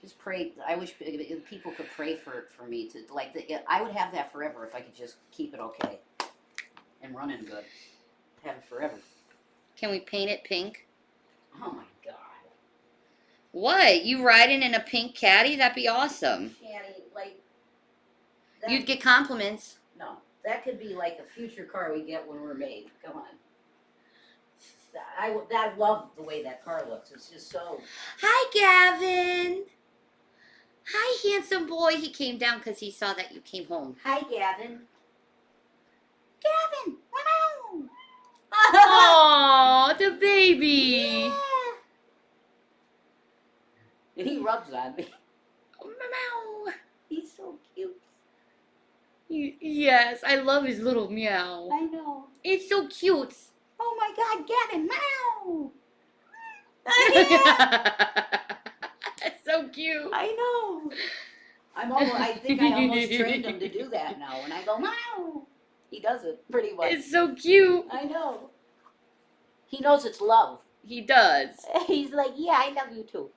S2: Just pray. I wish people could pray for me to like. I would have that forever if I could just keep it okay and running good. Have it forever.
S1: Can we paint it pink?
S2: Oh my god.
S1: What? You riding in a pink caddy? That'd be awesome.
S2: Shanny, like. That,
S1: You'd get compliments.
S2: No, that could be like a future car we get when we're made. Come on. I love the way that car looks. It's just so.
S1: Hi, Gavin. Hi, handsome boy. He came down because he saw that you came home.
S2: Hi, Gavin. Gavin, wow.
S1: Aww, the baby.
S2: Yeah. And he rubs on me.
S1: Meow.
S2: He's so cute.
S1: Yes, I love his little meow.
S2: I know.
S1: It's so cute.
S2: Oh my God, Gavin, meow.
S1: That's so cute.
S2: I know. I think I almost trained him to do that now. When I go meow, he does it pretty much.
S1: It's so cute.
S2: I know. He knows it's love.
S1: He does.
S2: He's like, yeah, I love you too.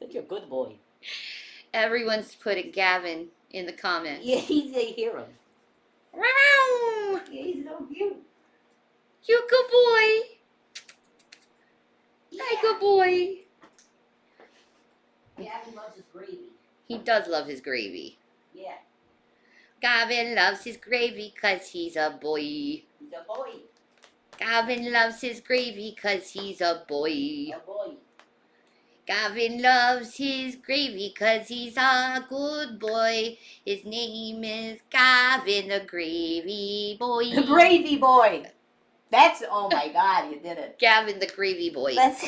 S2: Such a good boy.
S1: Everyone's putting Gavin in the comments.
S2: Yeah, they hear him.
S1: Meow.
S2: Yeah, he's so cute.
S1: You good boy.
S2: Yeah.
S1: Hi, good boy.
S2: Gavin loves his gravy.
S1: He does love his gravy.
S2: Yeah,
S1: Gavin loves his gravy 'cause he's a boy.
S2: he's a boy.
S1: Gavin loves his gravy 'cause he's a boy.
S2: A boy.
S1: Gavin loves his gravy 'cause he's a good boy. His name is Gavin the Gravy Boy.
S2: The gravy boy. That's, oh my God, you did it.
S1: Gavin the Gravy Boy.
S2: That's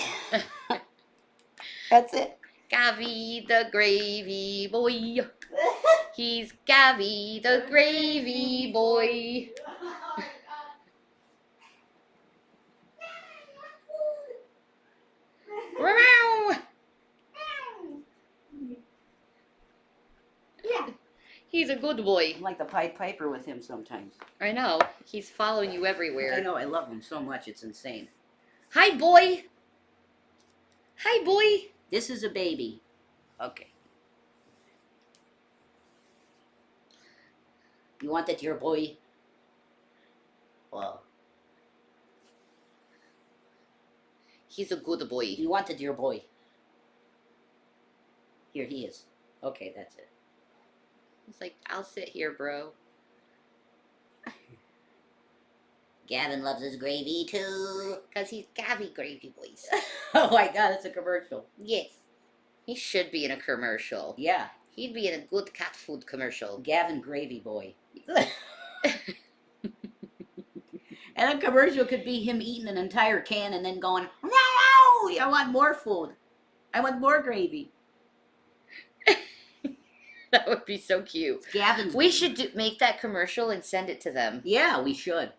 S2: it.
S1: Gavy the Gravy Boy. He's Gavy the Gravy Boy. Meow.
S2: Yeah.
S1: He's a good boy.
S2: I'm like the Pied Piper with him sometimes.
S1: I know. He's following you everywhere.
S2: I know, I love him so much, it's insane.
S1: Hi, boy. Hi, boy.
S2: This is a baby. Okay. You want that, your boy? Well,
S1: He's a good boy.
S2: you want it, your boy? Here he is. Okay, that's it.
S1: He's like, I'll sit here, bro.
S2: Gavin loves his gravy too.
S1: 'Cause he's Gavy Gravy Boys.
S2: Oh my God, it's a commercial.
S1: Yes. He should be in a commercial.
S2: Yeah,
S1: He'd be in a good cat food commercial.
S2: Gavin Gravy Boy. And a commercial could be him eating an entire can and then going, "No, I want more food. I want more gravy."
S1: That would be so cute.
S2: Gavin's.
S1: We should make that commercial and send it to them.
S2: Yeah, we should.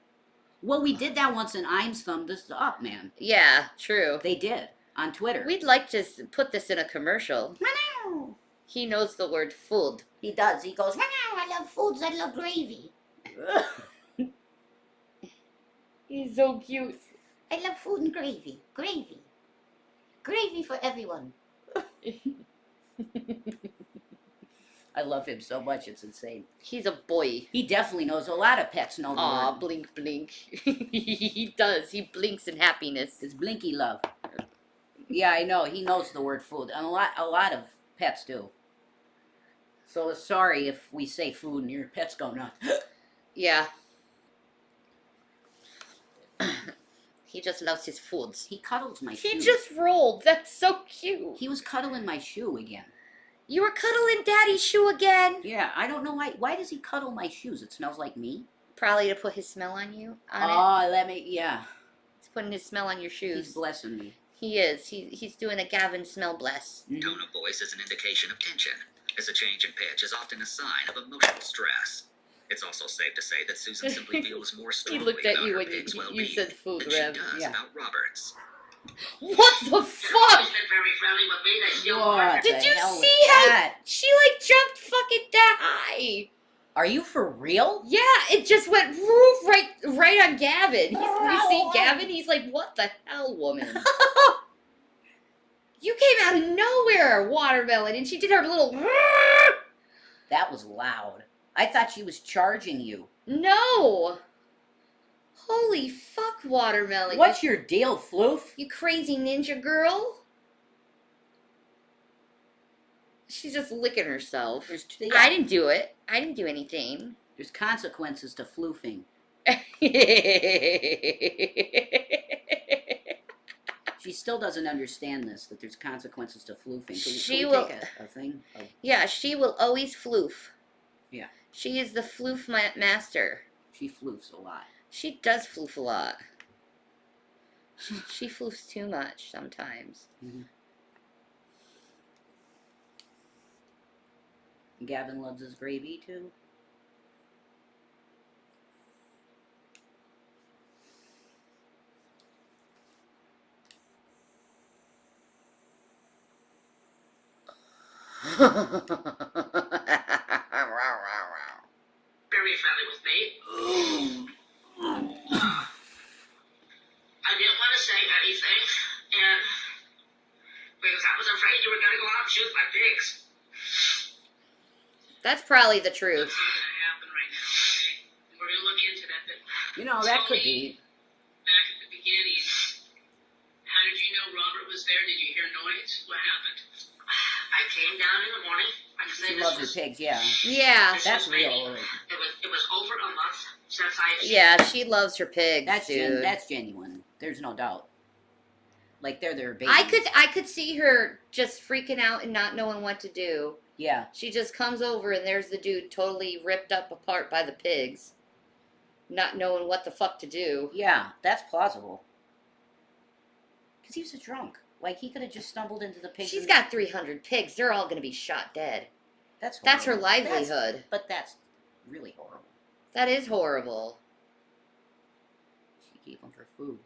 S2: Well, we did that once, and Imes thumbed us up, man.
S1: Yeah, true.
S2: They did on Twitter.
S1: We'd like to put this in a commercial.
S2: Meow.
S1: He knows the word food.
S2: He does. He goes, "Meow, I love foods. I love gravy.
S1: He's so cute.
S2: I love food and gravy. Gravy. Gravy for everyone." I love him so much, it's insane.
S1: He's a boy.
S2: He definitely knows. A lot of pets know the
S1: Aw,
S2: word.
S1: blink, blink. He does. He blinks in happiness.
S2: It's Blinky love. Yeah, I know. He knows the word food, and a lot of pets do. So sorry if we say food and your pets go nuts.
S1: Yeah. He just loves his foods.
S2: He cuddles my
S1: He
S2: shoe.
S1: just rolled. That's so cute.
S2: He was cuddling my shoe again.
S1: You were cuddling Daddy's shoe again?
S2: Yeah, I don't know why. Why does he cuddle my shoes? It smells like me.
S1: Probably to put his smell on you.
S2: Yeah.
S1: He's putting his smell on your shoes.
S2: He's blessing me.
S1: He is. He's doing a Gavin smell bless.
S2: Mm-hmm.
S5: Tone of voice is an indication of tension, as a change in pitch is often a sign of emotional stress. It's also safe to say that Susan simply feels more
S1: He
S5: strongly
S1: looked at
S5: about
S1: you
S5: her
S1: when
S5: pig's
S1: you
S5: well-being
S1: said food,
S5: than she
S1: Rev.
S5: does
S2: Yeah.
S5: about Robert's.
S1: What the
S9: They've
S1: fuck?
S9: always been very friendly with me. They still
S2: What
S9: are.
S1: Did
S2: the
S1: you
S2: hell was
S1: see how
S2: that?
S1: she like jumped fucking that high?
S2: Are you for real?
S1: Yeah, it just went woof right on Gavin. You see Gavin? He's like, what the hell, woman? You came out of nowhere, Watermelon, and she did her little.
S2: That was loud. I thought she was charging you.
S1: No. Holy fuck, Watermelon.
S2: What's your deal, Floof?
S1: You crazy ninja girl? She's just licking herself. I didn't do it. I didn't do anything.
S2: There's consequences to floofing. She still doesn't understand this, that there's consequences to floofing.
S1: She
S2: can we
S1: will-
S2: take a thing? Oh,
S1: Yeah, she will always floof.
S2: yeah,
S1: She is the floof master.
S2: she floofs a lot.
S1: She does floof a lot. She floofs too much sometimes.
S2: Mm-hmm. Gavin loves his gravy, too.
S9: Very friendly with me. I didn't want to say anything, and because I was afraid you were going to go out and shoot my pigs.
S1: That's probably the truth.
S9: That's not going to happen right now. Okay? We're going to look into that. But
S2: You know, that
S9: tell
S2: could
S9: me,
S2: be.
S9: back at the beginning, how did you know Robert was there? Did you hear noise? What happened? I came down in the morning. Like I said,
S2: She
S9: this
S2: loves her
S9: was-
S2: pigs, yeah.
S1: Yeah.
S9: this
S2: That's
S9: was maybe-
S2: real.
S9: It was over a month since I.
S1: Yeah, she loves her pigs,
S2: That's
S1: dude.
S2: that's genuine. There's no doubt. Like they're their baby.
S1: I could see her just freaking out and not knowing what to do.
S2: Yeah.
S1: She just comes over and there's the dude totally ripped up apart by the pigs. Not knowing what the fuck to do.
S2: Yeah, that's plausible. Because he was a drunk. Like, he could have just stumbled into the pigs.
S1: She's
S2: and-
S1: got 300 pigs. They're all going to be shot dead.
S2: That's
S1: her
S2: horrible.
S1: livelihood.
S2: But that's really horrible.
S1: That is horrible.
S2: She keep them for food.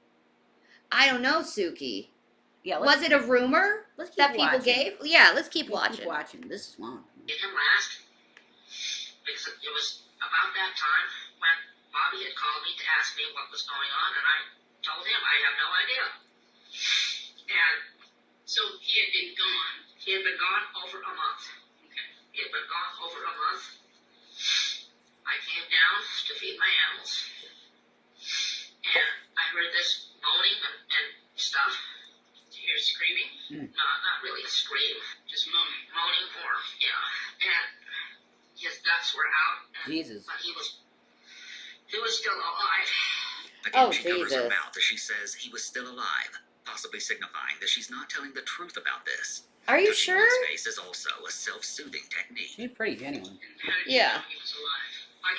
S1: I don't know, Suki.
S2: Yeah,
S1: Was it a rumor
S2: let's keep
S1: that people
S2: watching.
S1: gave? Yeah, let's keep
S2: We'll
S1: watching.
S2: Keep watching. This is long.
S9: Did him last because it was about that time when Bobby had called me to ask me what was going on, and I told him I have no idea. And
S7: So he had been gone.
S9: he had been gone over a month.
S7: Okay.
S9: He had been gone over a month. I came down to feed my animals, and I heard this moaning and stuff.
S7: Did you hear screaming?
S9: Not really a scream,
S7: Just moaning.
S9: moaning or and his guts were out. And,
S2: Jesus.
S9: But he was still alive.
S5: Again,
S1: Oh,
S5: she covers her
S1: Jesus.
S5: mouth as she says he was still alive, possibly signifying that she's not telling the truth about this.
S1: Are you
S5: Touching
S1: sure?
S5: one's face is also a self-soothing technique.
S2: She's pretty genuine.
S7: And how did
S1: Yeah.
S7: you know he was alive?
S9: I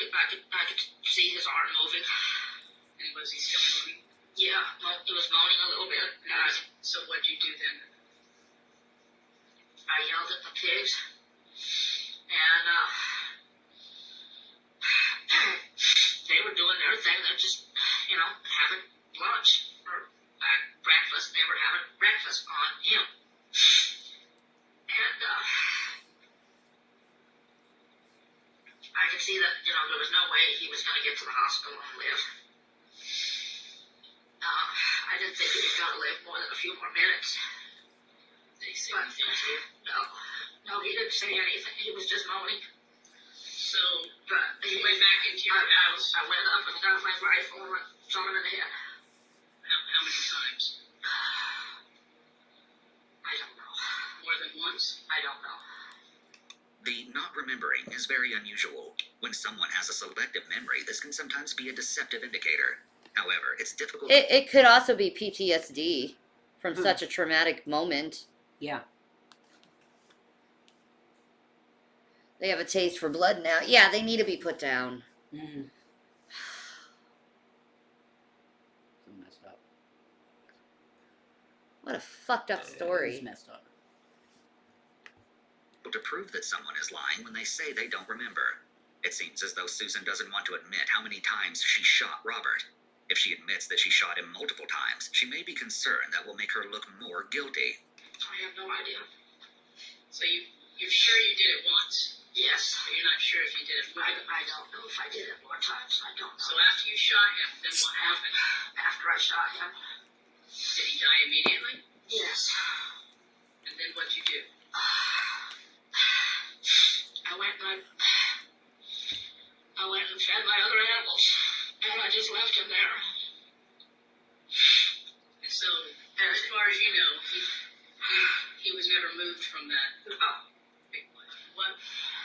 S9: could see his arm moving.
S7: And was he still moving?
S9: Yeah, he was moaning a little bit. And
S7: So what'd you do then?
S9: I yelled at the pigs, and they were doing their thing. They're just, having lunch or breakfast. They were having breakfast on him, and I could see that there was no way he was going to get to the hospital and live. I didn't think he was going to live more than a few more minutes.
S7: Did he say
S9: But
S7: anything to you?
S9: no, he didn't say anything. He was just moaning.
S7: So
S9: But
S7: you went back into your house.
S9: I went up and got my rifle and shot him in the head.
S7: How many times?
S5: is very unusual. When someone has a selective memory, this can sometimes be a deceptive indicator. However, it's difficult.
S1: It could also be PTSD from such a traumatic moment.
S2: Yeah.
S1: They have a taste for blood now. Yeah, they need to be put down.
S2: Mm-hmm. So messed up.
S1: What a fucked up
S2: It's
S1: story.
S2: messed up.
S5: To prove that someone is lying when they say they don't remember. It seems as though Susan doesn't want to admit how many times she shot Robert. If she admits that she shot him multiple times, she may be concerned that will make her look more guilty.
S9: I have no idea.
S7: So you're sure you did it once,
S9: Yes.
S7: but you're not sure if you did it more.
S9: I don't know if I did it more times. I don't
S7: So
S9: know.
S7: after you shot him, then what happened?
S9: After I shot him,
S7: Did he die immediately?
S9: yes.
S7: And then what'd you do?
S9: I went and fed my other animals, and I just left him there.
S7: And so, as far as you know, he was never moved from that big one. What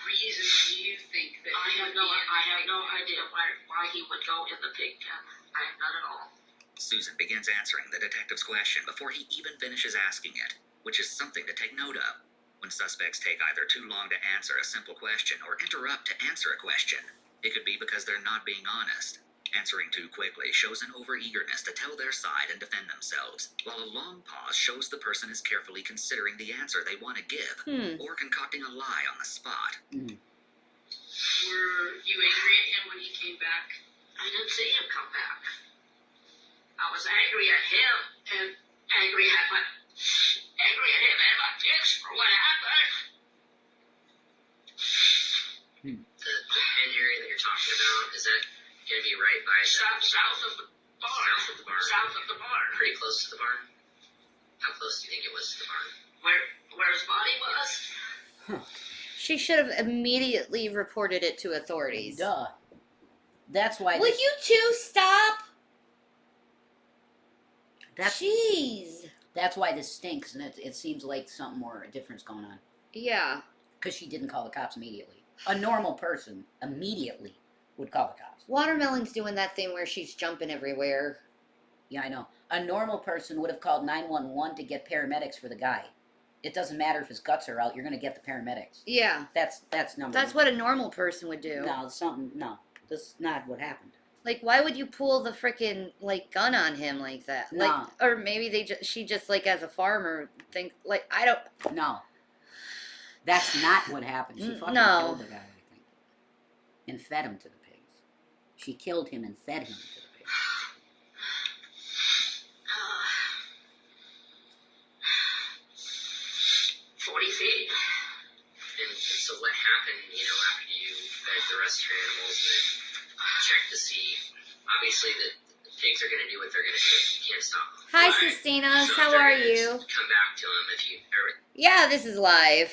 S7: reason do you think that
S9: I
S7: he
S9: have
S7: would
S9: no
S7: be in the pig
S9: idea why he would go in the pig pen. I have none at all.
S5: Susan begins answering the detective's question before he even finishes asking it, which is something to take note of. When suspects take either too long to answer a simple question or interrupt to answer a question, it could be because they're not being honest. Answering too quickly shows an overeagerness to tell their side and defend themselves, while a long pause shows the person is carefully considering the answer they want to give, or concocting a lie on the spot.
S7: Were you angry at him when he came back?
S9: I didn't see him come back. I was angry at him and angry at him and my pigs for what happened.
S3: The pen area that you're talking about, is that going to be right by
S9: South of the barn.
S3: South of the barn?
S9: South of the barn.
S3: Pretty close to the barn? How close do you think it was to the barn?
S9: Where his body was.
S1: She should have immediately reported it to authorities.
S2: Duh. That's why.
S1: Will you two stop?
S2: That's
S1: Jeez.
S2: That's why this stinks, and it seems like something more different's going on.
S1: Yeah.
S2: Because she didn't call the cops immediately. A normal person immediately would call the cops.
S1: Watermelon's doing that thing where she's jumping everywhere.
S2: Yeah, I know. A normal person would have called 911 to get paramedics for the guy. It doesn't matter if his guts are out, you're going to get the paramedics.
S1: Yeah.
S2: That's number
S1: That's
S2: one.
S1: what a normal person would do.
S2: No. That's not what happened.
S1: Like, why would you pull the freaking gun on him like that?
S2: No.
S1: Like, or maybe she just like as a farmer think like I don't.
S2: No. That's not what happened. She fucking
S1: No.
S2: killed the guy, I think. And fed him to the pigs. She killed him and fed him to the pigs.
S9: 40 feet.
S3: And so what happened, after you fed the rest of your animals and then checked to see, obviously the pigs are going to do what they're going to do. You can't stop them.
S1: Hi,
S3: Right?
S1: Sistinas.
S3: So if
S1: How
S3: they're
S1: are
S3: gonna
S1: you?
S3: Come back to them if you ever.
S1: Yeah, this is live.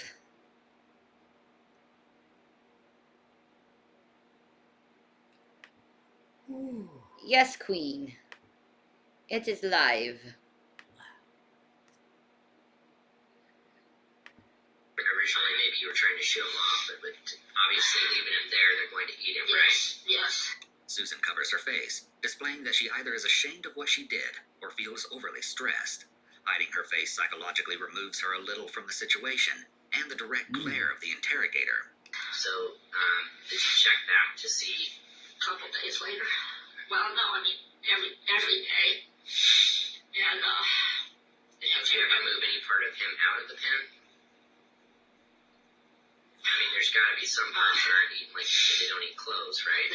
S2: Ooh.
S1: Yes, Queen. It is live.
S3: Originally, maybe you were trying to show him off, but obviously leaving him there, they're going to eat him, right?
S9: Yes.
S5: Susan covers her face, displaying that she either is ashamed of what she did or feels overly stressed. Hiding her face psychologically removes her a little from the situation and the direct glare of the interrogator.
S3: So, did you check back to see?
S9: A couple days later. Well, no, I mean every day. And
S3: Did you ever move any part of him out of the pen? I mean, there's got to be some parts that aren't eaten, like you said, they don't eat clothes, right?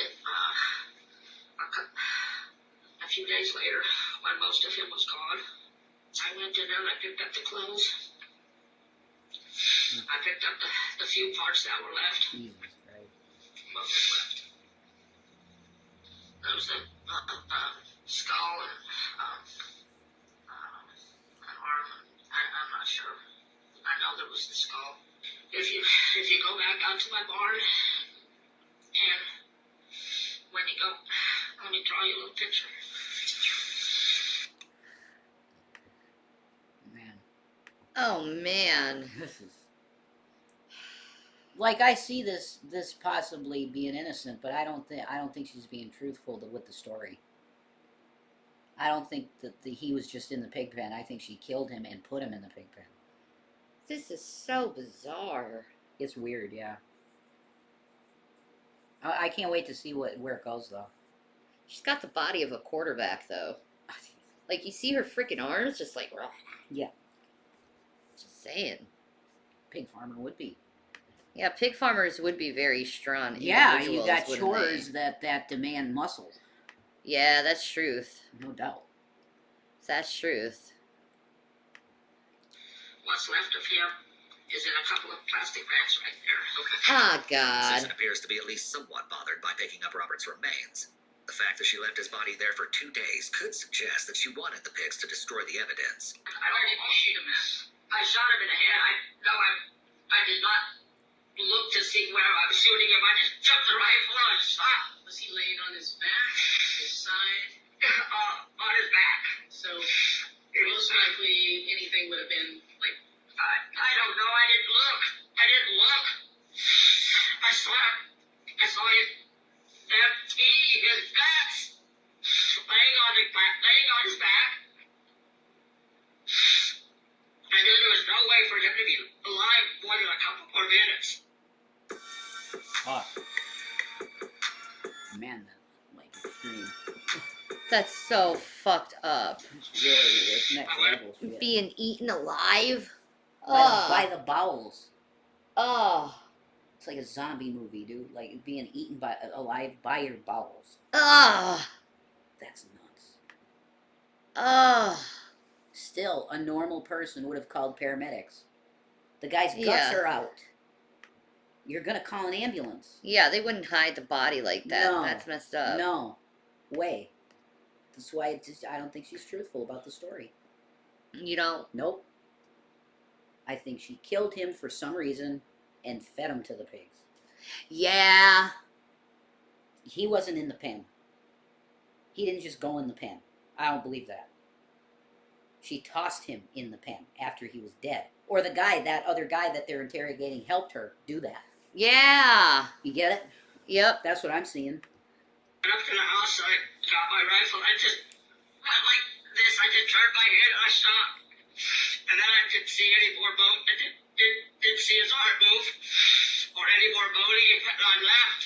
S9: A few days later, when most of him was gone, I went in there and I picked up the clothes. I picked up the few parts that were left.
S2: Jesus Christ.
S3: What was left?
S9: There was a skull and an arm. I'm not sure. I know there was the skull. If you go back out to my barn, and when you go, let me draw you a little picture.
S2: Man.
S1: Oh man.
S2: This is... like I see this possibly being innocent, but I don't think she's being truthful with the story. I don't think that he was just in the pig pen. I think she killed him and put him in the pig pen.
S1: This is so bizarre.
S2: It's weird, yeah. I can't wait to see where it goes, though.
S1: She's got the body of a quarterback, though. Like, you see her freaking arms, just like, raw.
S2: Yeah.
S1: Just saying.
S2: Pig farmer would be.
S1: Yeah, pig farmers would be very strong.
S2: Yeah, you got
S1: individuals,
S2: chores
S1: wouldn't
S2: that demand muscle.
S1: they? Yeah, that's truth.
S2: No doubt.
S1: That's truth.
S9: What's left of him is in a couple of plastic bags right there. Okay.
S1: Ah, God.
S5: Susan appears to be at least somewhat bothered by picking up Robert's remains. The fact that she left his body there for 2 days could suggest that she wanted the pigs to destroy the evidence.
S9: I don't did you shoot him at? I shot him in the head. I did not look to see where I was shooting him. I just took the rifle and shot.
S7: Was he laying on his back, his side?
S9: On his back.
S7: So most likely anything would have been like.
S9: I don't know. I didn't look. I saw his damn teeth, his guts, laying on his back. I knew there was no way for him to be alive more than a couple more minutes.
S2: Oh. Man, that's like extreme.
S1: That's so fucked up.
S2: It's next level shit.
S1: Being eaten alive?
S2: By the bowels.
S1: Oh.
S2: It's like a zombie movie, dude. Like being eaten alive by your bowels.
S1: Oh.
S2: That's nuts.
S1: Oh.
S2: Still, a normal person would have called paramedics. The guy's guts are out. You're gonna call an ambulance.
S1: Yeah, they wouldn't hide the body like that.
S2: No.
S1: That's messed up.
S2: No way. That's why I don't think she's truthful about the story.
S1: You don't?
S2: Nope. I think she killed him for some reason and fed him to the pigs.
S1: Yeah.
S2: He wasn't in the pen. He didn't just go in the pen. I don't believe that. She tossed him in the pen after he was dead. Or that other guy that they're interrogating helped her do that.
S1: Yeah.
S2: You get it?
S1: Yep.
S2: That's what I'm seeing.
S9: Went up to the house, I got my rifle, I just went like this, I just turned my head and I shot. And then I didn't see any more bone, I didn't see his arm move, or any more moaning, and I laughed.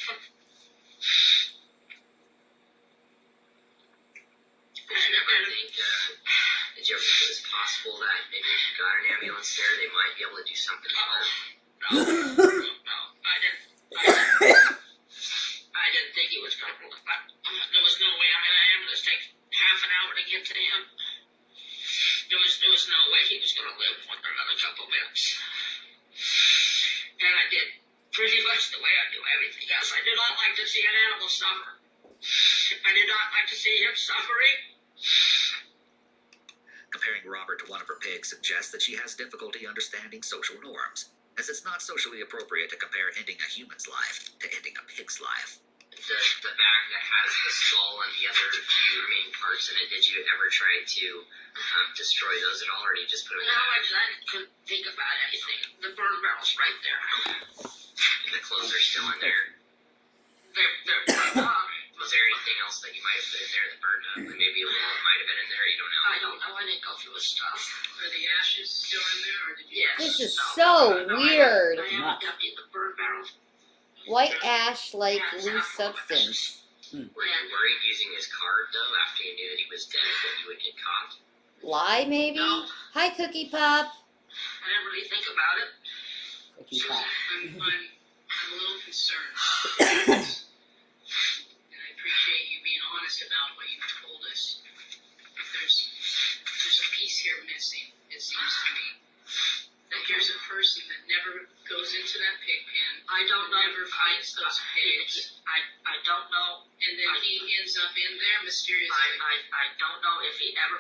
S3: Did you ever think it was possible that maybe if you got an ambulance there, they might be able to do something about it?
S9: No, I didn't think he was going to. There was no way. I mean, an ambulance takes half an hour to get to him. There was no way he was going to live for another couple minutes. And I did pretty much the way I do everything else. I did not like to see an animal suffer. I did not like to see him suffering.
S5: Comparing Robert to one of her pigs suggests that she has difficulty understanding social norms, as it's not socially appropriate to compare ending a human's life to ending a pig's life.
S3: The bag that has the skull and the other few remaining parts in it, did you ever try to destroy those at all, or did you just put them in
S9: No,
S3: the
S9: I couldn't think about anything. The burn barrel's right there.
S3: and the clothes are still in there?
S9: They're
S3: Was there anything else that you might have put in there that burned up? Maybe a wallet might have been in there, you don't know?
S9: I don't know. I didn't go through his stuff.
S7: Are the ashes still in there, or did you?
S9: Yes.
S1: This is
S9: No,
S1: so
S9: no,
S1: weird.
S9: I haven't emptied the burn barrel.
S1: White ash like loose substance.
S3: Were you worried using his card, though, after you knew that he was dead, that you would get caught?
S1: Lie, maybe?
S9: No.
S1: Hi, Cookie Pop.
S9: I didn't really think about it.
S2: Cookie Pop.
S7: I'm a little concerned. And I appreciate you being honest about what you've told us. There's a piece here missing, it seems to me. That here's a person that never goes into that pig pen.
S9: I don't know.
S7: Never feeds those pigs.
S9: I don't know.
S7: And then he ends up in there mysteriously.
S9: I don't know if he ever,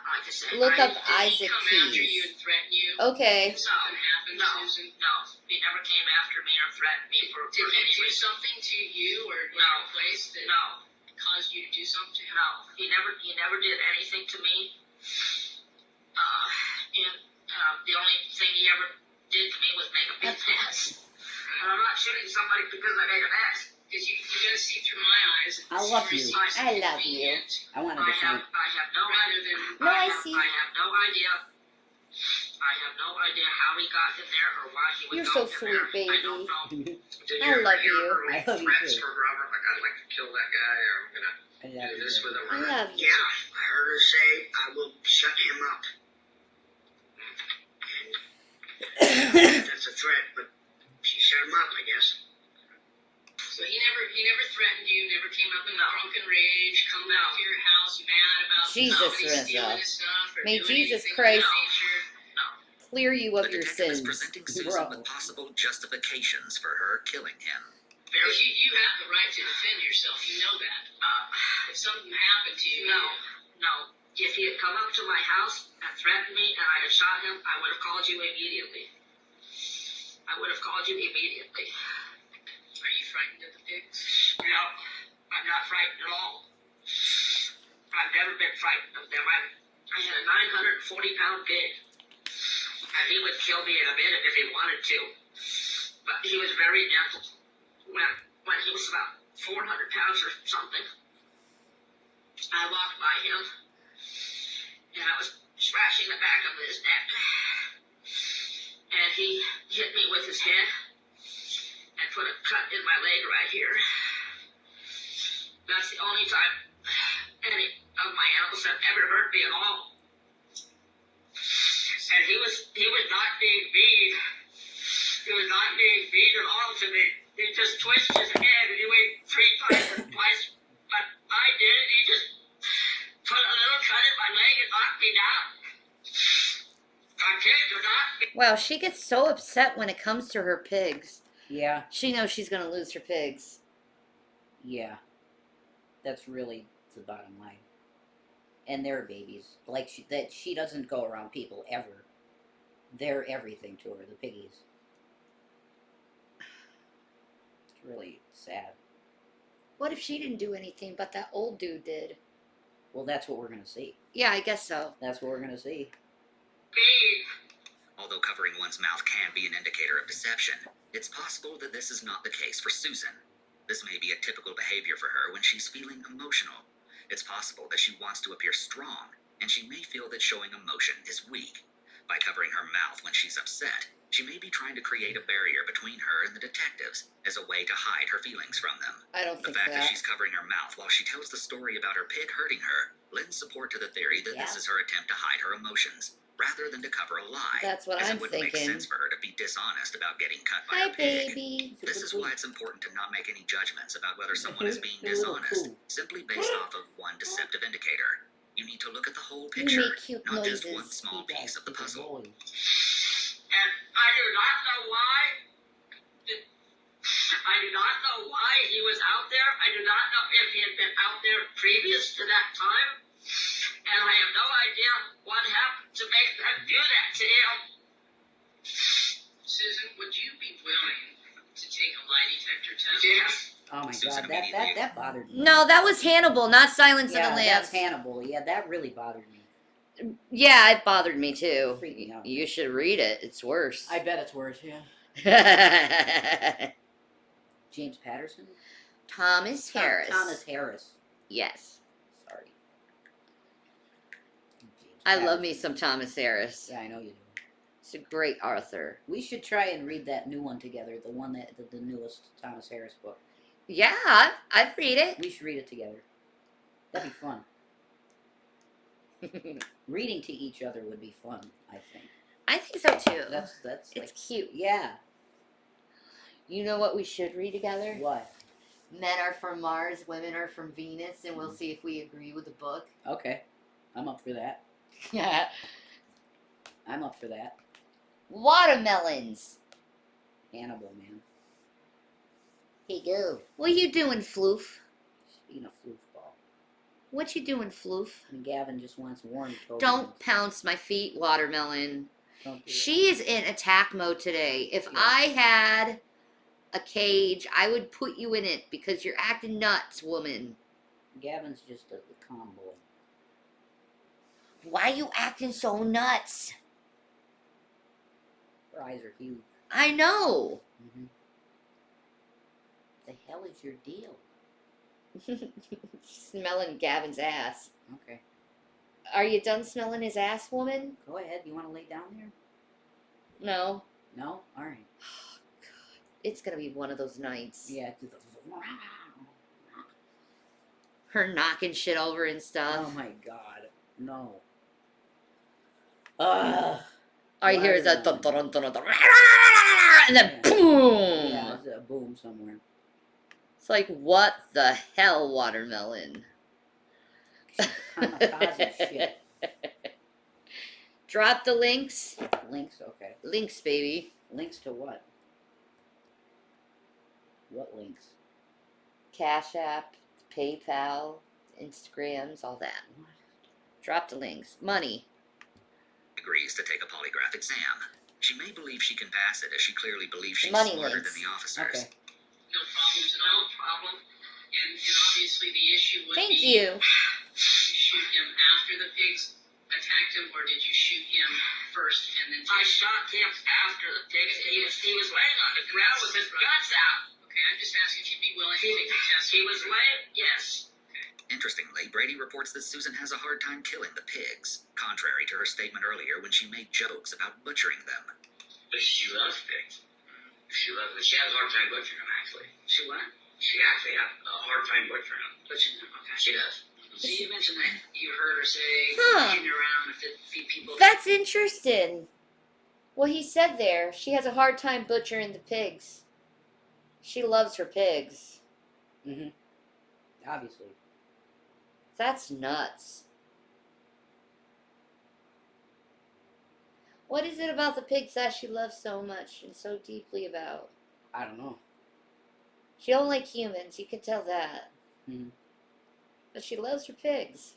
S9: like I said.
S1: Look up
S7: Did he
S1: Isaac
S7: come after you
S1: Keys.
S7: and threaten you?
S1: Okay.
S7: Did something happen,
S9: No,
S7: Susan?
S9: no. He never came after me or threatened me for
S7: Did he
S9: any
S7: do
S9: reason.
S7: something to you or in
S9: No.
S7: a place that
S9: No,
S7: caused you to do something to him?
S9: no. He never did anything to me. And the only thing he ever did to me was make a big mess. And I'm not shooting somebody because I made a mess.
S7: Because you gotta see through my eyes.
S2: I love you.
S1: I love you.
S2: I wanted
S9: I
S2: to
S9: have,
S2: thank.
S9: I have no
S7: Rather
S9: idea.
S7: than
S1: No, I see.
S9: I have no idea. I have no idea how he got in there or why he would
S1: You're
S9: go
S1: so
S9: in
S1: sweet,
S9: there.
S1: baby.
S9: I don't know.
S10: Did
S1: I love
S10: you
S1: you.
S10: ever
S2: I
S10: read
S2: love you
S10: threats
S2: too.
S10: from Robert? Like, I'd like to kill that guy, or I'm gonna
S2: I love
S10: do
S2: you.
S10: this with him.
S1: I love you.
S8: Yeah, I heard her say, I will shut him up. And that's a threat, but she shut him up, I guess.
S7: So he never threatened you, never came up in a drunken rage, come back to your house mad about
S1: Jesus,
S7: somebody
S1: Rizzo.
S7: stealing his stuff or
S1: May
S7: doing
S1: Jesus
S7: anything
S1: Christ
S7: of that nature.
S1: clear you
S5: The
S1: of your
S5: detective is
S1: sins.
S5: presenting Susan
S2: Bro.
S5: with possible justifications for her killing him.
S7: Because you have the right to defend yourself, you know that. If something happened to you,
S9: No. If he had come up to my house and threatened me and I had shot him, I would have called you immediately. I would have called you immediately.
S7: are you frightened of the pigs?
S9: No, I'm not frightened at all. I've never been frightened of them. I had a 940-pound pig, and he would kill me in a minute if he wanted to. But he was very gentle. When he was about 400 pounds or something, I walked by him, and I was scratching the back of his neck, and he hit me with his head and put a cut in my leg right here. That's the only time any of my animals have ever hurt me at all. And he was not being mean. He was not being mean at all to me. He just twisted his head and he went 3 times or twice. But I did it. He just put a little cut in my leg and knocked me down. I kicked or knocked me.
S1: Wow, she gets so upset when it comes to her pigs.
S2: Yeah,
S1: She knows she's gonna lose her pigs.
S2: yeah. That's really the bottom line. And they're babies. Like she doesn't go around people ever. They're everything to her, the piggies. It's really sad.
S1: What if she didn't do anything, but that old dude did?
S2: Well, that's what we're gonna see.
S1: Yeah, I guess so.
S2: That's what we're gonna see.
S5: Although covering one's mouth can be an indicator of deception, it's possible that this is not the case for Susan. This may be a typical behavior for her when she's feeling emotional. It's possible that she wants to appear strong, and she may feel that showing emotion is weak. By covering her mouth when she's upset, she may be trying to create a barrier between her and the detectives as a way to hide her feelings from them.
S1: I don't
S5: The
S1: think
S5: fact that
S1: that.
S5: she's covering her mouth while she tells the story about her pig hurting her lends support to the theory that this
S2: Yeah.
S5: is her attempt to hide her emotions, rather than to cover a lie.
S1: That's what
S5: as
S1: I'm
S5: it wouldn't make
S1: thinking.
S5: sense for her to be dishonest about getting cut by
S1: Hi,
S5: her pig.
S1: baby.
S5: This is why it's important to not make any judgments about whether someone is being
S2: You're a little
S5: dishonest,
S2: cool.
S5: simply based off of one deceptive indicator. You need to look at the whole
S1: You
S5: picture,
S1: make cute
S5: not just
S1: noises.
S5: one small piece of the puzzle.
S9: And I do not know why. I do not know why he was out there. I do not know if he had been out there previous to that time. And I have no idea what happened to make them do that to him.
S7: Susan, would you be willing to take a lie detector test?
S9: Yes.
S2: Oh my
S5: Susan
S2: god, that bothered me.
S1: No, that was Hannibal, not Silence
S2: Yeah,
S1: of the
S2: that's
S1: Lambs.
S2: Hannibal. Yeah, that really bothered me.
S1: Yeah, it bothered me too.
S2: Freaked me out.
S1: You should read it. It's worse.
S2: I bet it's worse, yeah. James Patterson?
S1: Thomas Harris.
S2: Thomas Harris.
S1: Yes.
S2: Sorry. James
S1: I love me
S2: Patterson.
S1: some Thomas Harris.
S2: Yeah, I know you do.
S1: He's a great author.
S2: We should try and read that new one together, the one that the newest Thomas Harris book.
S1: Yeah, I'd read it.
S2: We should read it together. That'd be fun. Reading to each other would be fun, I think.
S1: I think so too.
S2: That's
S1: it's
S2: like,
S1: cute.
S2: yeah.
S1: You know what we should read together?
S2: What?
S1: Men are from Mars, women are from Venus, and we'll see if we agree with the book.
S2: Okay. I'm up for that.
S1: Yeah.
S2: I'm up for that.
S1: Watermelons.
S2: Hannibal, man.
S1: Here you go. What you doing, Floof?
S2: Eating a floofball.
S1: What you doing, Floof?
S2: And Gavin just wants warning.
S1: Don't pounce my feet, Watermelon.
S2: Don't do
S1: She is in attack mode today. If
S2: Yeah.
S1: I had a cage, I would put you in it because you're acting nuts, woman.
S2: that. Gavin's just a calm boy.
S1: Why you acting so nuts?
S2: Her eyes are huge.
S1: I know.
S2: Mm-hmm. hell is your deal?
S1: Smelling Gavin's ass.
S2: Okay.
S1: Are you done smelling his ass, woman?
S2: Go ahead. You want to lay down there?
S1: No.
S2: No? All right.
S1: It's gonna be one of those nights.
S2: Yeah. Do the...
S1: Her knocking shit over and stuff.
S2: Oh my God. No. Ugh.
S1: All you hear is a dun,
S2: Watermelon.
S1: dun, dun, dun, dun, and then
S2: Yeah.
S1: boom.
S2: Yeah, it's a boom somewhere.
S1: It's like, what the hell, watermelon?
S2: Kamikaze shit.
S1: Drop the links.
S2: Links, okay.
S1: Links, baby.
S2: Links to what? What links?
S1: Cash App, PayPal, Instagrams, all that.
S2: What?
S1: Drop the links. Money.
S5: Agrees to take a polygraph exam. She may believe she can pass it, as she clearly believes she's
S1: Money
S5: smarter
S1: links.
S5: than the officers.
S2: Okay.
S7: No problems at all. Problem. And obviously the issue would
S1: Thank
S7: be,
S1: you.
S7: did you shoot him after the pigs attacked him, or did you shoot him first and then?
S9: I shot him after the pigs. He was laying on the ground with his guts out.
S7: Okay, I'm just asking if you'd be willing to take the test.
S9: He was laying. Yes.
S5: Interestingly, Brady reports that Susan has a hard time killing the pigs, contrary to her statement earlier when she made jokes about butchering them.
S4: But she loves pigs. She has a hard time butchering them, actually.
S9: She what?
S4: She actually had a hard time butchering them.
S9: Butchering him. Okay.
S4: She does.
S9: So you mentioned that you heard her say,
S1: Huh.
S9: "Shooting around to feed people."
S1: That's interesting. What he said there. She has a hard time butchering the pigs. She loves her pigs.
S2: Mm-hmm. Obviously.
S1: That's nuts. What is it about the pigs that she loves so much and so deeply about?
S2: I don't know.
S1: She don't like humans, you can tell that.
S2: Mhm.
S1: But she loves her pigs.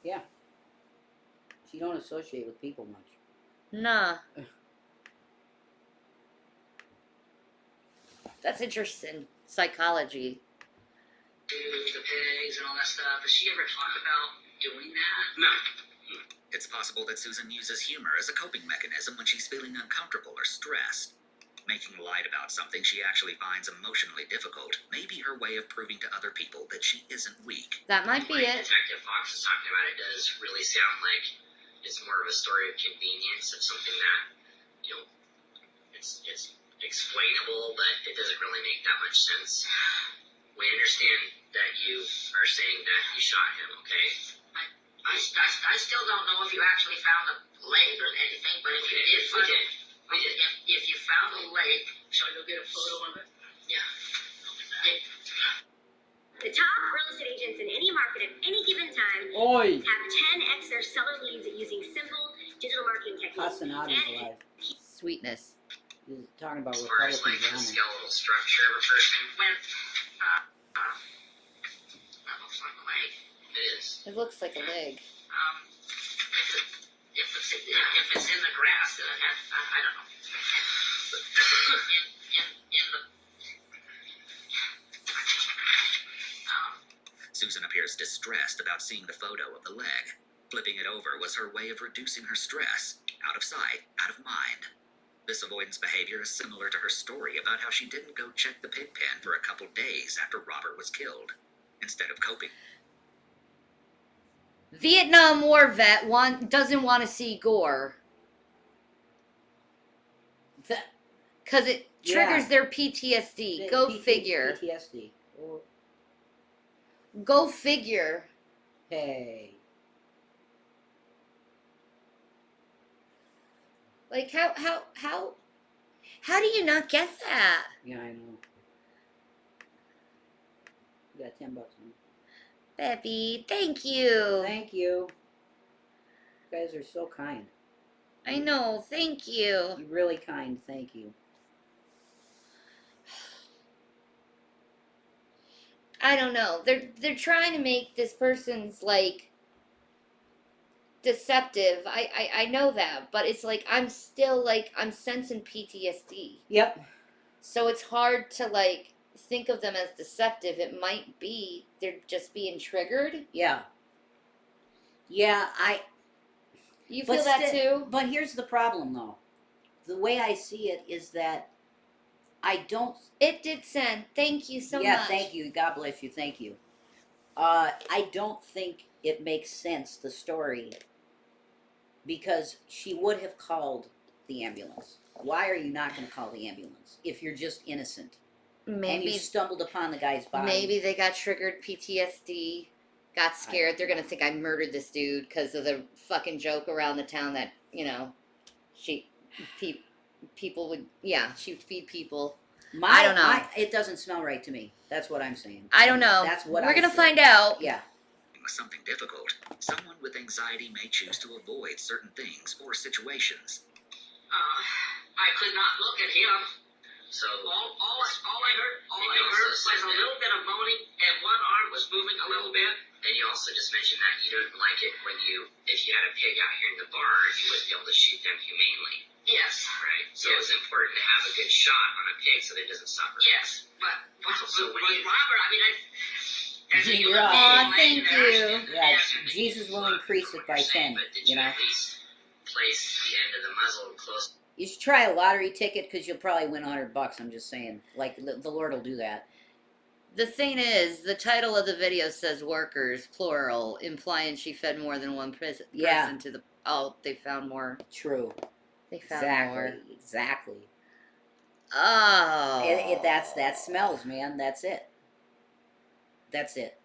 S2: Yeah. She don't associate with people much.
S1: Nah. That's interesting. Psychology.
S9: Do the pigs and all that stuff. Has she ever talked about doing that?
S4: No.
S5: It's possible that Susan uses humor as a coping mechanism when she's feeling uncomfortable or stressed. Making light about something she actually finds emotionally difficult may be her way of proving to other people that she isn't weak.
S1: That might be
S3: Like
S1: it.
S3: Detective Fox is talking about, it does really sound like it's more of a story of convenience, of something that, you know, it's explainable, but it doesn't really make that much sense. We understand that you are saying that you shot him, okay?
S9: I still don't know if you actually found a leg or anything, but if you did find it, if you found a leg,
S7: Shall I go get a photo of it?
S9: yeah.
S6: The top real estate agents in any market at any given time
S2: Oi!
S6: have 10x their seller leads using simple digital marketing techniques.
S2: Hassanati's alive.
S1: Sweetness.
S2: He's talking about
S3: As far as
S2: Republican
S3: like the
S2: drama.
S3: skeletal structure of a person,
S9: When that looks like a leg.
S3: it is.
S1: It looks like a leg.
S9: If it's in the grass, then I don't know. In the
S5: Susan appears distressed about seeing the photo of the leg. Flipping it over was her way of reducing her stress. Out of sight, out of mind. This avoidance behavior is similar to her story about how she didn't go check the pig pen for a couple days after Robert was killed. Instead of coping.
S1: Vietnam War vet doesn't want to see gore.
S2: That-
S1: Because it triggers
S2: Yeah.
S1: their PTSD. Go figure.
S2: PTSD. Oh,
S1: Go figure.
S2: hey.
S1: Like, how do you not get that?
S2: Yeah, I know. You got $10 on me.
S1: Baby, thank you.
S2: Thank you. You guys are so kind.
S1: I know, thank you.
S2: You're really kind. Thank you.
S1: I don't know. They're trying to make this person's like deceptive. I know that, but it's like I'm still like I'm sensing PTSD.
S2: Yep.
S1: So it's hard to like think of them as deceptive. It might be they're just being triggered.
S2: Yeah. Yeah,
S1: You
S2: But
S1: feel that
S2: still-
S1: too?
S2: But here's the problem, though. The way I see it is that I don't.
S1: It did send. Thank you so
S2: Yeah,
S1: much.
S2: thank you. God bless you. Thank you. I don't think it makes sense, the story, because she would have called the ambulance. Why are you not going to call the ambulance if you're just innocent and you
S1: Maybe
S2: stumbled upon the guy's body?
S1: maybe they got triggered PTSD, got scared. They're gonna think I murdered this dude because of the fucking joke around the town that she people would she'd feed people. I don't know.
S2: It doesn't smell right to me. That's what I'm saying.
S1: I don't know.
S2: That's what
S1: we're
S2: I
S1: gonna
S2: say.
S1: find out.
S2: Yeah.
S5: Something difficult. Someone with anxiety may choose to avoid certain things or situations.
S9: I could not look at him.
S3: So
S9: All I heard was a little bit of moaning, and one arm was moving a little bit.
S3: and you also just mentioned that you don't like it when if you had a pig out here in the barn, you wouldn't be able to shoot them humanely.
S9: Yes.
S3: Right. So it's important to have a good shot on a pig so that it doesn't suffer.
S9: Yes, but
S3: So when you-
S9: Robert, I mean, as a
S2: You're
S9: human
S2: off.
S9: being,
S1: Aw, thank
S9: and
S1: you.
S2: Yeah,
S3: Yes,
S2: Jesus will increase it by 10,
S3: But did
S2: you know?
S3: at least place the end of the muzzle close?
S2: You should try a lottery ticket because you'll probably win $100. I'm just saying. Like, the Lord will do that.
S1: The thing is, the title of the video says workers, plural, implying she fed more than one person
S2: Yeah.
S1: to the. Oh, they found more.
S2: True.
S1: They found
S2: Exactly.
S1: more.
S2: Exactly.
S1: Oh.
S2: That smells, man. That's it. That's it.